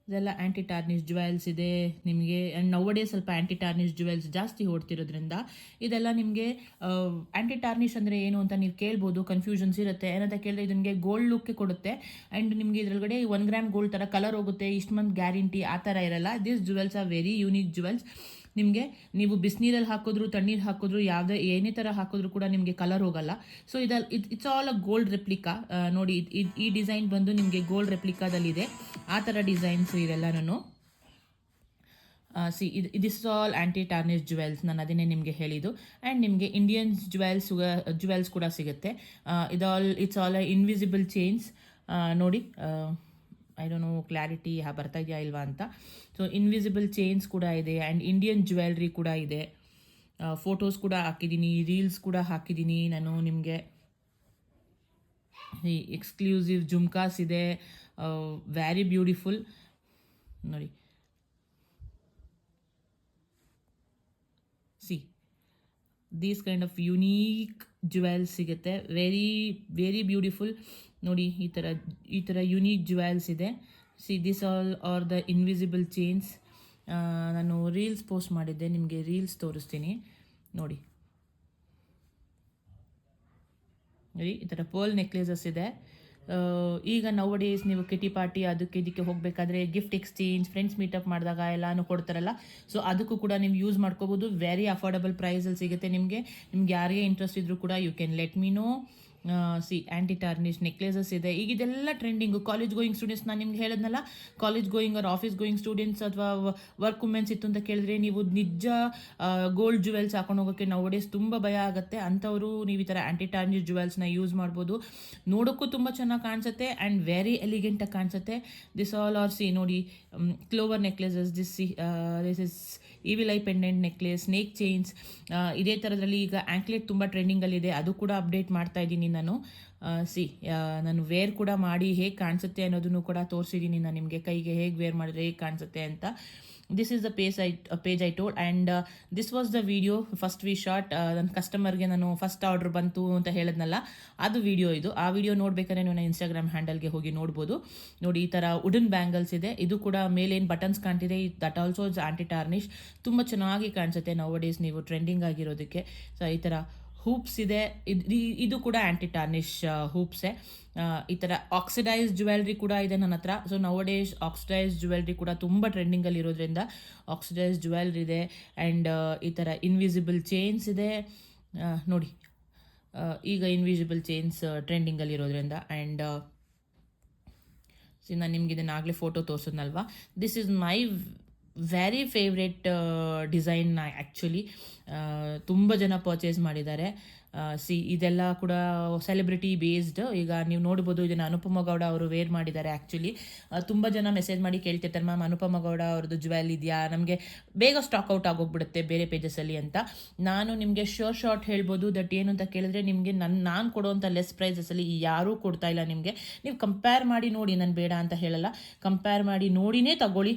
ಇದೆಲ್ಲ ಆ್ಯಂಟಿ ಟಾರ್ನಿಶ್ ಜುವೆಲ್ಸ್ ಇದೆ ನಿಮಗೆ. ಆ್ಯಂಡ್ ನೌಡೇ ಸ್ವಲ್ಪ ಆ್ಯಂಟಿ ಟಾರ್ನಿಶ್ ಜುವೆಲ್ಸ್ ಜಾಸ್ತಿ ಓಡ್ತಿರೋದ್ರಿಂದ ಇದೆಲ್ಲ ನಿಮಗೆ ಆ್ಯಂಟಿ ಟಾರ್ನಿಶ್ ಅಂದರೆ ಏನು ಅಂತ ನೀವು ಕೇಳ್ಬೋದು. ಕನ್ಫ್ಯೂಷನ್ಸ್ ಇರುತ್ತೆ. ಏನಂತ ಕೇಳಿದ್ರೆ ಇದಕ್ಕೆ ಗೋಲ್ಡ್ ಲುಕ್ಕೆ ಕೊಡುತ್ತೆ. ಆ್ಯಂಡ್ ನಿಮಗೆ ಇದರೊಳಗಡೆ 1 ಗ್ರಾಮ್ ಗೋಲ್ಡ್ ಥರ ಕಲರ್ ಹೋಗುತ್ತೆ, ಇಷ್ಟು ಮಂತ್ ಗ್ಯಾರಂಟಿ ಆ ಥರ ಇರಲ್ಲ. This jewels are very unique jewels. ನಿಮಗೆ ನೀವು ಬಿಸಿನೀರಲ್ಲಿ ಹಾಕಿದ್ರು, ತಣ್ಣೀರು ಹಾಕಿದ್ರು, ಏನೇ ಥರ ಹಾಕಿದ್ರು ಕೂಡ ನಿಮಗೆ ಕಲರ್ ಹೋಗಲ್ಲ. So it's all a gold replica. ನೋಡಿ, ಈ ಡಿಸೈನ್ ಬಂದು ನಿಮಗೆ ಗೋಲ್ಡ್ ರೆಪ್ಲಿಕಾದಲ್ಲಿದೆ. ಆ ಥರ ಡಿಸೈನ್ಸ್ ಇವೆಲ್ಲನೂ. This is all anti tarnish jewels, ನಾನು ಅದನ್ನೇ ನಿಮಗೆ ಹೇಳಿದ್ದು. ಆ್ಯಂಡ್ ನಿಮಗೆ ಇಂಡಿಯನ್ ಜುವೆಲ್ಸ್ ಕೂಡ ಸಿಗುತ್ತೆ. It's all invisible chains. ನೋಡಿ, ಐ ಡೋಂಟ್ ನೋ ಕ್ಲಾರಿಟಿ ಬರ್ತಾ ಇದೆಯಾ ಇಲ್ವಾ ಅಂತ. ಸೊ ಇನ್ವಿಸಿಬಲ್ ಚೈನ್ಸ್ ಕೂಡ ಇದೆ ಆ್ಯಂಡ್ ಇಂಡಿಯನ್ ಜ್ಯುವೆಲ್ರಿ ಕೂಡ ಇದೆ. ಫೋಟೋಸ್ ಕೂಡ ಹಾಕಿದ್ದೀನಿ, ರೀಲ್ಸ್ ಕೂಡ ಹಾಕಿದ್ದೀನಿ ನಾನು ನಿಮಗೆ. ಈ ಎಕ್ಸ್ಕ್ಲೂಸಿವ್ ಜುಮ್ಕಾಸ್ ಇದೆ, ವೆರಿ ಬ್ಯೂಟಿಫುಲ್. ನೋಡಿ, these kind of unique jewels ಸಿಗುತ್ತೆ. Very beautiful. ನೋಡಿ, ಈ ಥರ ಯುನೀಕ್ ಜುವೆಲ್ಸ್ ಇದೆ. This all are the invisible chains. ನಾನು ರೀಲ್ಸ್ ಪೋಸ್ಟ್ ಮಾಡಿದ್ದೆ, ನಿಮಗೆ ರೀಲ್ಸ್ ತೋರಿಸ್ತೀನಿ ನೋಡಿ. ಈ ಥರ ಪರ್ಲ್ ನೆಕ್ಲೇಸಸ್ ಇದೆ. ಈಗ ನೌಡೇಸ್ ನೀವು ಕಿಟಿ ಪಾರ್ಟಿ ಇದಕ್ಕೆ ಹೋಗಬೇಕಾದ್ರೆ ಗಿಫ್ಟ್ ಎಕ್ಸ್ಚೇಂಜ್, ಫ್ರೆಂಡ್ಸ್ ಮೀಟಪ್ ಮಾಡಿದಾಗ ಎಲ್ಲನೂ ಕೊಡ್ತಾರಲ್ಲ, ಸೊ ಅದಕ್ಕೂ ಕೂಡ ನೀವು ಯೂಸ್ ಮಾಡ್ಕೋಬೋದು. ವೆರಿ ಅಫೋರ್ಡಬಲ್ ಪ್ರೈಸಲ್ಲಿ ಸಿಗುತ್ತೆ ನಿಮಗೆ ಯಾರಿಗೆ ಇಂಟ್ರೆಸ್ಟ್ ಇದ್ರೂ ಕೂಡ you can let me know. Anti tarnish necklaces ಇದೆ. ಈಗ ಇದೆಲ್ಲ ಟ್ರೆಂಡಿಂಗು. ಕಾಲೇಜ್ ಗೋಯಿಂಗ್ ಸ್ಟೂಡೆಂಟ್ಸ್, ನಾನು ನಿಮ್ಗೆ ಹೇಳಿದ್ನಲ್ಲ, college going or office going students ಅಥವಾ ವರ್ಕ್ ವುಮೆನ್ಸ್ ಇತ್ತು ಅಂತ ಕೇಳಿದ್ರೆ, ನೀವು ನಿಜ ಗೋಲ್ಡ್ ಜುವೆಲ್ಸ್ ಹಾಕೊಂಡು ಹೋಗೋಕ್ಕೆ ನೌಡೇಸ್ ತುಂಬ ಭಯ ಆಗುತ್ತೆ. ಅಂಥವರು ನೀವು ಈ ಥರ ಆ್ಯಂಟಿ ಟಾರ್ನಿಶ್ ಜುವೆಲ್ಸ್ನ ಯೂಸ್ ಮಾಡ್ಬೋದು. ನೋಡೋಕ್ಕೂ ತುಂಬ ಚೆನ್ನಾಗಿ ಕಾಣಿಸುತ್ತೆ ಆ್ಯಂಡ್ ವೆರಿ ಎಲಿಗೆಂಟಾಗಿ ಕಾಣಿಸುತ್ತೆ. ದಿಸ್ ಆಲ್ ಆರ್ ನೋಡಿ, clover necklaces, this is evil eye pendant necklace, snake chains. ಇದೇ ಥರದಲ್ಲಿ ಈಗ ಆ್ಯಂಕ್ಲೆಟ್ ತುಂಬ ಟ್ರೆಂಡಿಂಗಲ್ಲಿದೆ, ಅದು ಕೂಡ ಅಪ್ಡೇಟ್ ಮಾಡ್ತಾ ಇದ್ದೀನಿ ನಾನು. ನಾನು ವೇರ್ ಕೂಡ ಮಾಡಿ ಹೇಗೆ ಕಾಣಿಸುತ್ತೆ ಅನ್ನೋದನ್ನು ಕೂಡ ತೋರಿಸಿದ್ದೀನಿ ನಾನು ನಿಮಗೆ, ಕೈಗೆ ಹೇಗೆ ವೇರ್ ಮಾಡಿದ್ರೆ ಹೇಗೆ ಕಾಣಿಸುತ್ತೆ ಅಂತ. This is the page I told and this was the video first we shot. ನನ್ನ ಕಸ್ಟಮರ್ಗೆ ನಾನು ಫಸ್ಟ್ ಆರ್ಡ್ರ್ ಬಂತು ಅಂತ ಹೇಳಿದ್ನಲ್ಲ, ಅದು ವಿಡಿಯೋ ಇದು. ಆ ವಿಡಿಯೋ ನೋಡ್ಬೇಕಾದ್ರೆ ನೀವು ನನ್ನ ಇನ್ಸ್ಟಾಗ್ರಾಮ್ ಹ್ಯಾಂಡಲ್ಗೆ ಹೋಗಿ ನೋಡ್ಬೋದು. ನೋಡಿ, ಈ ಥರ ವುಡನ್ ಬ್ಯಾಂಗಲ್ಸ್ ಇದೆ. ಇದು ಕೂಡ ಮೇಲೇನು ಬಟನ್ಸ್ ಕಾಣ್ತಿದೆ, ದಟ್ ಆಲ್ಸೋ ಇಸ್ ಆ್ಯಂಟಿ ಟಾರ್ನಿಶ್. ತುಂಬ ಚೆನ್ನಾಗಿ ಕಾಣಿಸುತ್ತೆ ನೌಡೇಸ್ ನೀವು ಟ್ರೆಂಡಿಂಗ್ ಆಗಿರೋದಕ್ಕೆ. ಸೊ ಈ ಥರ ಹೂಪ್ಸ್ ಇದೆ, ಇದು ಕೂಡ ಆ್ಯಂಟಿ ಟಾರ್ನಿಶ್ ಹೂಪ್ಸೇ. ಈ ಥರ ಆಕ್ಸಿಡೈಸ್ ಜ್ಯುವೆಲ್ರಿ ಕೂಡ ಇದೆ ನನ್ನ ಹತ್ರ. ಸೊ ನೌಡೇಸ್ ಆಕ್ಸಿಡೈಸ್ ಜ್ಯುವೆಲ್ರಿ ಕೂಡ ತುಂಬ ಟ್ರೆಂಡಿಂಗಲ್ಲಿ ಇರೋದ್ರಿಂದ ಆಕ್ಸಿಡೈಸ್ ಜ್ಯುವೆಲ್ರಿ ಇದೆ. ಆ್ಯಂಡ್ ಈ ಥರ ಇನ್ವಿಸಿಬಲ್ ಚೈನ್ಸ್ ಇದೆ. ನೋಡಿ, ಈಗ ಇನ್ವಿಸಿಬಲ್ ಚೈನ್ಸ್ ಟ್ರೆಂಡಿಂಗಲ್ಲಿ ಇರೋದ್ರಿಂದ. ಆ್ಯಂಡ್ ನಾನು ನಿಮ್ಗೆ ಇದನ್ನು ಆಗಲೇ ಫೋಟೋ ತೋರಿಸಿದ್ನಲ್ವಾ, this is my very favourite design actually. ತುಂಬ ಜನ ಪರ್ಚೇಸ್ ಮಾಡಿದ್ದಾರೆ. ಇದೆಲ್ಲ ಕೂಡ ಸೆಲೆಬ್ರಿಟಿ ಬೇಸ್ಡ್. ಈಗ ನೀವು ನೋಡ್ಬೋದು, ಇದನ್ನು ಅನುಪಮ ಗೌಡ ಅವರು ವೇರ್ ಮಾಡಿದ್ದಾರೆ. ಆ್ಯಕ್ಚುಲಿ ತುಂಬ ಜನ ಮೆಸೇಜ್ ಮಾಡಿ ಕೇಳ್ತಿರ್ತಾರೆ, ಮ್ಯಾಮ್ ಅನುಪಮ ಗೌಡ ಅವ್ರದ್ದು ಜ್ಯುವೆಲ್ ಇದೆಯಾ, ನಮಗೆ ಬೇಗ ಸ್ಟಾಕ್ ಔಟ್ ಆಗೋಗ್ಬಿಡುತ್ತೆ ಬೇರೆ ಪೇಜಸಲ್ಲಿ ಅಂತ. ನಾನು ನಿಮಗೆ ಶಾರ್ಟ್ ಹೇಳ್ಬೋದು ದಟ್ ಏನು ಅಂತ ಕೇಳಿದ್ರೆ, ನಿಮಗೆ ನಾನು ಕೊಡುವಂಥ ಲೆಸ್ ಪ್ರೈಸಸಲ್ಲಿ ಯಾರೂ ಕೊಡ್ತಾ ಇಲ್ಲ ನಿಮಗೆ. ನೀವು ಕಂಪೇರ್ ಮಾಡಿ ನೋಡಿ, ನಾನು ಬೇಡ ಅಂತ ಹೇಳಲ್ಲ, ಕಂಪೇರ್ ಮಾಡಿ ನೋಡಿನೇ ತಗೊಳ್ಳಿ.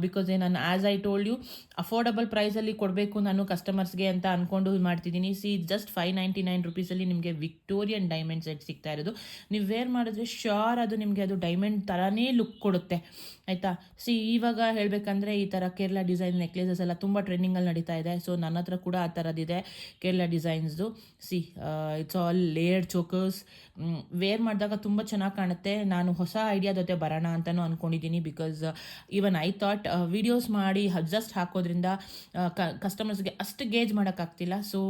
ಬಿಕಾಸ್ ನಾನು as I told you, affordable ಪ್ರೈಸಲ್ಲಿ ಕೊಡಬೇಕು ನಾನು ಕಸ್ಟಮರ್ಸ್ಗೆ ಅಂತ ಅಂದ್ಕೊಂಡು ಮಾಡ್ತಿದ್ದೀನಿ. ಜಸ್ಟ್ 599 rupees ನಿಮಗೆ ವಿಕ್ಟೋರಿಯನ್ ಡೈಮಂಡ್ ಸೆಟ್ ಸಿಗ್ತಾ ಇರೋದು. ನೀವು ವೇರ್ ಮಾಡಿದ್ರೆ ಶ್ಯೂರ್ ಅದು ನಿಮಗೆ ಅದು ಡೈಮಂಡ್ ಥರನೇ ಲುಕ್ ಕೊಡುತ್ತೆ, ಆಯಿತಾ. ಇವಾಗ ಹೇಳಬೇಕಂದ್ರೆ ಈ ಥರ ಕೇರಳ ಡಿಸೈನ್ ನೆಕ್ಲೇಸಸ್ ಎಲ್ಲ ತುಂಬ ಟ್ರೆಂಡಿಂಗಲ್ಲಿ ನಡೀತಾ ಇದೆ. ಸೊ ನನ್ನ ಹತ್ರ ಕೂಡ ಆ ಥರದ್ದಿದೆ ಕೇರಳ ಡಿಸೈನ್ಸ್ದು. It's all layered chokers. Wear ಮಾಡಿದಾಗ ತುಂಬ ಚೆನ್ನಾಗಿ ಕಾಣುತ್ತೆ. ನಾನು ಹೊಸ ಐಡಿಯಾ ಜೊತೆ ಬರೋಣ ಅಂತಲೂ ಅಂದ್ಕೊಂಡಿದ್ದೀನಿ. Because even I thought videos ಮಾಡಿ ಜಸ್ಟ್ ಹಾಕೋದ್ರಿಂದ ಕಸ್ಟಮರ್ಸ್ಗೆ ಅಷ್ಟು ಗೇಜ್ ಮಾಡೋಕ್ಕಾಗ್ತಿಲ್ಲ. ಸೊ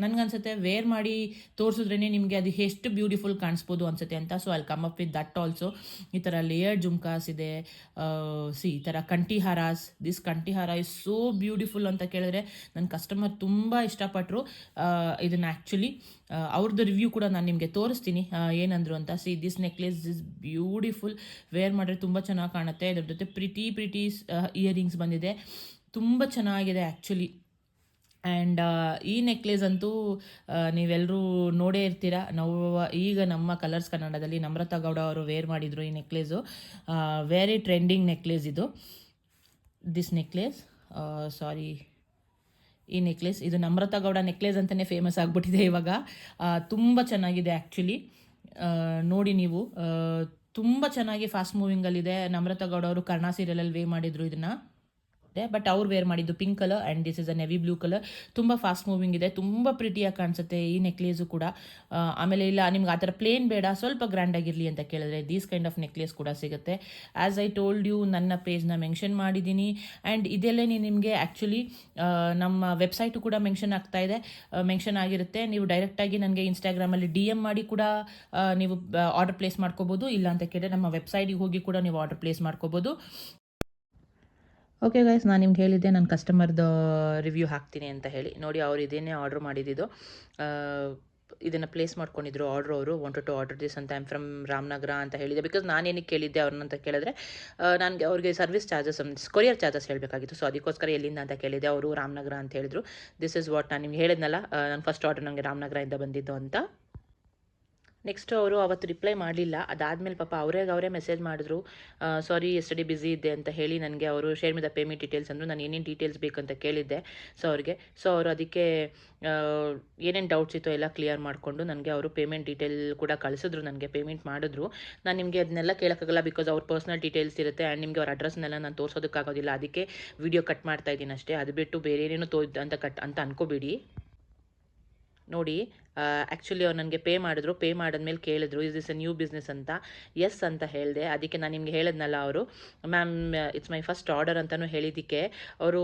ನನಗನ್ಸುತ್ತೆ ವೇರ್ ಮಾಡಿ ತೋರಿಸಿದ್ರೇ ನಿಮಗೆ ಅದು ಎಷ್ಟು ಬ್ಯೂಟಿಫುಲ್ ಕಾಣಿಸ್ಬೋದು ಅನ್ಸುತ್ತೆ ಅಂತ. ಸೊ ಅಲ್ಲಿ come up with that also. ಈ ಥರ ಲೇಯರ್ಡ್ ಜುಮ್ಕಾಸ್ ಇದೆ. ಈ ಥರ ಕಂಠಿಹಾರಾಸ್. ದಿಸ್ ಕಂಠಿಹಾರ ಇಸ್ ಸೋ ಬ್ಯೂಟಿಫುಲ್ ಅಂತ ಕೇಳಿದ್ರೆ ನನ್ನ ಕಸ್ಟಮರ್ ತುಂಬ ಇಷ್ಟಪಟ್ಟರು ಇದನ್ನು. ಆ್ಯಕ್ಚುಲಿ ಅವ್ರದ್ದು ರಿವ್ಯೂ ಕೂಡ ನಾನು ನಿಮಗೆ ತೋರಿಸ್ತೀನಿ ಏನಂದ್ರು ಅಂತ. This necklace is beautiful. Wear ಮಾಡಿದ್ರೆ ತುಂಬ ಚೆನ್ನಾಗಿ ಕಾಣುತ್ತೆ. ಇದ್ರ ಜೊತೆ ಪ್ರಿಟಿ ಇಯರಿಂಗ್ಸ್ ಬಂದಿದೆ, ತುಂಬ ಚೆನ್ನಾಗಿದೆ ಆ್ಯಕ್ಚುಲಿ. ಆ್ಯಂಡ್ ಈ ನೆಕ್ಲೇಸ್ ಅಂತೂ ನೀವೆಲ್ಲರೂ ನೋಡೇ ಇರ್ತೀರ. ಈಗ ನಮ್ಮ ಕಲರ್ಸ್ ಕನ್ನಡದಲ್ಲಿ ನಮ್ರತಾ ಗೌಡ ಅವರು ವೇರ್ ಮಾಡಿದರು ಈ ನೆಕ್ಲೇಸು. ವೆರಿ ಟ್ರೆಂಡಿಂಗ್ ನೆಕ್ಲೇಸ್ ಇದು. ದಿಸ್ ನೆಕ್ಲೇಸ್ ಈ ನೆಕ್ಲೇಸ್ ಇದು ನಮ್ರತಾ ಗೌಡ ನೆಕ್ಲೇಸ್ ಅಂತಲೇ ಫೇಮಸ್ ಆಗಿಬಿಟ್ಟಿದೆ ಇವಾಗ. ತುಂಬ ಚೆನ್ನಾಗಿದೆ ಆ್ಯಕ್ಚುಲಿ. ನೋಡಿ ನೀವು, ತುಂಬ ಚೆನ್ನಾಗಿ ಫಾಸ್ಟ್ ಮೂವಿಂಗಲ್ಲಿದೆ. ನಮ್ರತಾ ಗೌಡ ಅವರು ಕರ್ಣ ಸೀರಿಯಲಲ್ಲಿ ವೇರ್ ಮಾಡಿದರು ಇದನ್ನು. ಬಟ್ ಅವ್ರು ವೇರ್ ಮಾಡಿದ್ದು pink colour and this is a navy blue colour. ತುಂಬ ಫಾಸ್ಟ್ ಮೂವಿಂಗ್ ಇದೆ, ತುಂಬ ಪ್ರಿಟಿಯಾಗಿ ಕಾಣಿಸುತ್ತೆ ಈ ನೆಕ್ಲೇಸು ಕೂಡ. ಆಮೇಲೆ ಇಲ್ಲ ನಿಮ್ಗೆ ಆ ಥರ ಪ್ಲೇನ್ ಬೇಡ, ಸ್ವಲ್ಪ ಗ್ರ್ಯಾಂಡಾಗಿರಲಿ ಅಂತ ಕೇಳಿದ್ರೆ ದೀಸ್ ಕೈಂಡ್ ಆಫ್ ನೆಕ್ಲೇಸ್ ಕೂಡ ಸಿಗುತ್ತೆ. ಆ್ಯಸ್ ಐ ಟೋಲ್ಡ್ ಯು, ನನ್ನ ಪೇಜ್ನ ಮೆನ್ಷನ್ ಮಾಡಿದ್ದೀನಿ. ಆ್ಯಂಡ್ ಇದೆಲ್ಲೇ ನಿಮಗೆ ಆ್ಯಕ್ಚುಲಿ ನಮ್ಮ ವೆಬ್ಸೈಟು ಕೂಡ ಮೆನ್ಷನ್ ಆಗಿರುತ್ತೆ. ನೀವು ಡೈರೆಕ್ಟಾಗಿ ನನಗೆ ಇನ್ಸ್ಟಾಗ್ರಾಮಲ್ಲಿ DM ಮಾಡಿ ಕೂಡ ನೀವು ಆರ್ಡರ್ ಪ್ಲೇಸ್ ಮಾಡ್ಕೋಬೋದು. ಇಲ್ಲ ಅಂತ ಕೇಳಿದ್ರೆ ನಮ್ಮ ವೆಬ್ಸೈಟಿಗೆ ಹೋಗಿ ಕೂಡ ನೀವು ಆರ್ಡರ್ ಪ್ಲೇಸ್ ಮಾಡ್ಕೋಬೋದು. ಓಕೆ ಗೈಸ್, ನಾನು ನಿಮ್ಗೆ ಹೇಳಿದ್ದೆ ನಾನು ಕಸ್ಟಮರ್ದು ರಿವ್ಯೂ ಹಾಕ್ತೀನಿ ಅಂತ ಹೇಳಿ. ನೋಡಿ, ಅವ್ರು ಇದೇನೇ ಆರ್ಡ್ರ್ ಮಾಡಿದ್ದು. ಇದನ್ನು ಪ್ಲೇಸ್ ಮಾಡ್ಕೊಂಡಿದ್ರು ಆರ್ಡ್ರ್. ಅವರು ವಾಂಟೆಡ್ ಟು ಆರ್ಡರ್ ದಿಸ್ ಅಂತ. ಐಮ್ ಫ್ರಮ್ ರಾಮನಗರ ಅಂತ ಹೇಳಿದೆ. ಬಿಕಾಸ್ ನಾನೇನಕ್ಕೆ ಕೇಳಿದ್ದೆ ಅವ್ರನ್ನ ಅಂತ ಕೇಳಿದ್ರೆ, ನನಗೆ ಅವ್ರಿಗೆ ಸರ್ವಿಸ್ ಚಾರ್ಜಸ್, ಕೊರಿಯರ್ ಚಾರ್ಜಸ್ ಹೇಳಬೇಕಾಗಿತ್ತು. ಸೊ ಅದಕ್ಕೋಸ್ಕರ ಎಲ್ಲಿಂದ ಅಂತ ಕೇಳಿದೆ. ಅವರು ರಾಮನಗರ ಅಂತ ಹೇಳಿದ್ರು. ದಿಸ್ ಇಸ್ ವಾಟ್ ನಾನು ನಿಮ್ಗೆ ಹೇಳಿದ್ನಲ್ಲ, ನನ್ನ ಫಸ್ಟ್ ಆರ್ಡರ್ ನನಗೆ ರಾಮನಗರದಿಂದ ಬಂದಿದ್ದು ಅಂತ. ನೆಕ್ಸ್ಟು ಅವರು ಅವತ್ತು ರಿಪ್ಲೈ ಮಾಡಲಿಲ್ಲ. ಅದಾದಮೇಲೆ ಪಾಪ ಅವರೇ ಮೆಸೇಜ್ ಮಾಡಿದ್ರು, ಸಾರಿ ಎಸ್ಟರ್ಡೇ ಬ್ಯುಸಿ ಇದ್ದೆ ಅಂತ ಹೇಳಿ ನನಗೆ ಅವರು share me the payment details ಅಂದರು. ನಾನು ಏನೇನು ಡೀಟೇಲ್ಸ್ ಬೇಕಂತ ಕೇಳಿದ್ದೆ ಸೊ ಅವರು ಅದಕ್ಕೆ ಏನೇನು ಡೌಟ್ಸ್ ಇತ್ತೋ ಎಲ್ಲ ಕ್ಲಿಯರ್ ಮಾಡಿಕೊಂಡು ನನಗೆ ಅವರು ಪೇಮೆಂಟ್ ಡೀಟೇಲ್ ಕೂಡ ಕಳಿಸಿದ್ರು. ನನಗೆ ಪೇಮೆಂಟ್ ಮಾಡಿದ್ರು. ನಾನು ನಿಮಗೆ ಅದನ್ನೆಲ್ಲ ಕೇಳೋಕ್ಕಾಗಲ್ಲ, ಬಿಕಾಸ್ ಅವ್ರ ಪರ್ಸ್ನಲ್ ಡೀಟೇಲ್ಸ್ ಇರುತ್ತೆ ಆ್ಯಂಡ್ ನಿಮಗೆ ಅವ್ರ ಅಡ್ರೆಸ್ನೆಲ್ಲ ನಾನು ತೋರಿಸೋದಕ್ಕಾಗೋದಿಲ್ಲ. ಅದಕ್ಕೆ ವಿಡಿಯೋ ಕಟ್ ಮಾಡ್ತಾ ಇದ್ದೀನಿ ಅಷ್ಟೇ. ಅದು ಬಿಟ್ಟು ಬೇರೆ ಏನೇನೋ ಅಂತ ಅನ್ಕೋಬೇಡಿ. ನೋಡಿ, ಆ್ಯಕ್ಚುಲಿ ಅವ್ರು ನನಗೆ ಪೇ ಮಾಡಿದ್ಮೇಲೆ ಕೇಳಿದ್ರು, is this A new business ಅಂತ. ಎಸ್ ಅಂತ ಹೇಳಿದೆ. ಅದಕ್ಕೆ ನಾನು ನಿಮ್ಗೆ ಹೇಳಿದ್ನಲ್ಲ, ಅವರು ma'am it's my first order ಅಂತಲೂ ಹೇಳಿದ್ದಕ್ಕೆ ಅವರು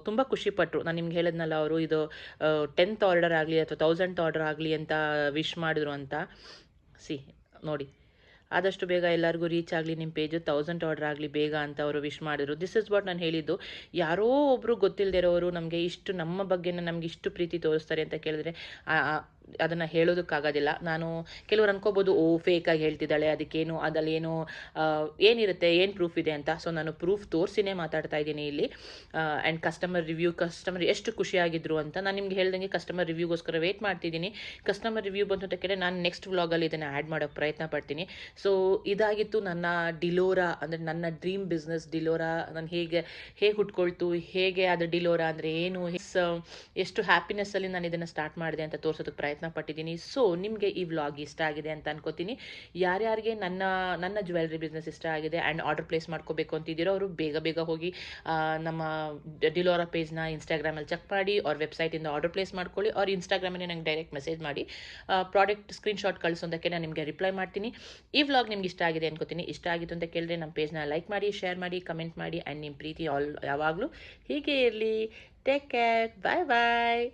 ತುಂಬ ಖುಷಿಪಟ್ಟರು. ನಾನು ನಿಮ್ಗೆ ಹೇಳಿದ್ನಲ್ಲ, ಅವರು ಇದು 10th ಆರ್ಡರ್ ಆಗಲಿ ಅಥವಾ 1000th ಆರ್ಡರ್ ಆಗಲಿ ಅಂತ ವಿಶ್ ಮಾಡಿದ್ರು ಅಂತ. ನೋಡಿ, ಆದಷ್ಟು ಬೇಗ ಎಲ್ಲರಿಗೂ ರೀಚ್ ಆಗಲಿ ನಿಮ್ಮ ಪೇಜು, 1000 ಆರ್ಡರ್ ಆಗಲಿ ಬೇಗ ಅಂತ ಅವರು ವಿಶ್ ಮಾಡಿದ್ರು. ದಿಸ್ ಇಸ್ ವಾಟ್ ನಾನು ಹೇಳಿದ್ದು. ಯಾರೋ ಒಬ್ಬರು ಗೊತ್ತಿಲ್ಲದಿರೋರು ನಮಗೆ ನಮ್ಮ ಬಗ್ಗೆನ ನಮ್ಗೆ ಇಷ್ಟು ಪ್ರೀತಿ ತೋರಿಸ್ತಾರೆ ಅಂತ ಕೇಳಿದ್ರೆ ಅದನ್ನು ಹೇಳೋದಕ್ಕಾಗೋದಿಲ್ಲ. ನಾನು ಕೆಲವರು ಅನ್ಕೋಬೋದು, ಫೇಕಾಗಿ ಹೇಳ್ತಿದ್ದಾಳೆ, ಅದಕ್ಕೇನು ಅದಲ್ಲೇನು ಏನಿರುತ್ತೆ, ಏನು ಪ್ರೂಫ್ ಇದೆ ಅಂತ. ಸೊ ನಾನು ಪ್ರೂಫ್ ತೋರಿಸಿನೇ ಮಾತಾಡ್ತಾ ಇದ್ದೀನಿ ಇಲ್ಲಿ. ಆ್ಯಂಡ್ ಕಸ್ಟಮರ್ ಎಷ್ಟು ಖುಷಿಯಾಗಿದ್ರು ಅಂತ ನಾನು ನಿಮ್ಗೆ ಹೇಳ್ದಂಗೆ ಕಸ್ಟಮರ್ ರಿವ್ಯೂಗೋಸ್ಕರ ವೇಟ್ ಮಾಡ್ತಿದ್ದೀನಿ. ಕಸ್ಟಮರ್ ರಿವ್ಯೂ ಬಂತು ಅಂತ ಕೇಳಿದ್ರೆ ನಾನು ನೆಕ್ಸ್ಟ್ ವ್ಲಾಗಲ್ಲಿ ಇದನ್ನು ಆ್ಯಡ್ ಮಾಡೋಕ್ಕೆ ಪ್ರಯತ್ನ ಪಡ್ತೀನಿ. ಸೊ ಇದಾಗಿತ್ತು ನನ್ನ ಡಿಲೋರಾ, ಅಂದರೆ ನನ್ನ ಡ್ರೀಮ್ ಬಿಸ್ನೆಸ್ ಡಿಲೋರಾ. ನಾನು ಹೇಗೆ ಹುಟ್ಕೊಳ್ತು, ಹೇಗೆ ಅದು ಡಿಲೋರಾ ಅಂದರೆ ಏನು, ಎಷ್ಟು ಹ್ಯಾಪಿನೆಸ್ಸಲ್ಲಿ ನಾನು ಇದನ್ನು ಸ್ಟಾರ್ಟ್ ಮಾಡಿದೆ ಅಂತ ತೋರಿಸೋದಕ್ಕೆ ಪ್ರಯತ್ನ ಪಟ್ಟಿದ್ದೀನಿ. ಸೊ ನಿಮಗೆ ಈ ವ್ಲಾಗ್ ಇಷ್ಟ ಆಗಿದೆ ಅಂತ ಅನ್ಕೋತೀನಿ. ಯಾರ್ಯಾರಿಗೆ ನನ್ನ ಜ್ಯುವೆಲ್ರಿ ಬಿಸ್ನೆಸ್ ಇಷ್ಟ ಆಗಿದೆ ಆ್ಯಂಡ್ ಆರ್ಡರ್ ಪ್ಲೇಸ್ ಮಾಡ್ಕೋಬೇಕು ಅಂತಿದ್ದೀರೋ ಅವರು ಬೇಗ ಹೋಗಿ ನಮ್ಮ ಡಿಲೋರಾ ಪೇಜ್ನ ಇನ್ಸ್ಟಾಗ್ರಾಮಲ್ಲಿ ಚೆಕ್ ಮಾಡಿ, ಅವ್ರ ವೆಬ್ಸೈಟಿಂದ ಆರ್ಡರ್ ಪ್ಲೇಸ್ ಮಾಡ್ಕೊಳ್ಳಿ. ಅವ್ರ ಇನ್ಸ್ಟಾಗ್ರಾಮಲ್ಲಿ ನಂಗೆ ಡೈರೆಕ್ಟ್ ಮೆಸೇಜ್ ಮಾಡಿ ಪ್ರಾಡಕ್ಟ್ ಸ್ಕ್ರೀನ್ಶಾಟ್ ಕಳಿಸೋದಕ್ಕೆ ನಾನು ನಿಮಗೆ ರಿಪ್ಲೈ ಮಾಡ್ತೀನಿ. ಈ ವ್ಲಾಗ್ ನಿಮ್ಗೆ ಇಷ್ಟ ಆಗಿದೆ ಅನ್ಕೋತೀನಿ. ಇಷ್ಟ ಆಗಿತ್ತು ಅಂತ ಕೇಳಿದ್ರೆ ನಮ್ಮ ಪೇಜ್ನ ಲೈಕ್ ಮಾಡಿ, ಶೇರ್ ಮಾಡಿ, ಕಮೆಂಟ್ ಮಾಡಿ. ಆ್ಯಂಡ್ ನಿಮ್ಮ ಪ್ರೀತಿ ಯಾವಾಗಲೂ ಹೀಗೆ ಇರಲಿ. Take care. ಬಾಯ್.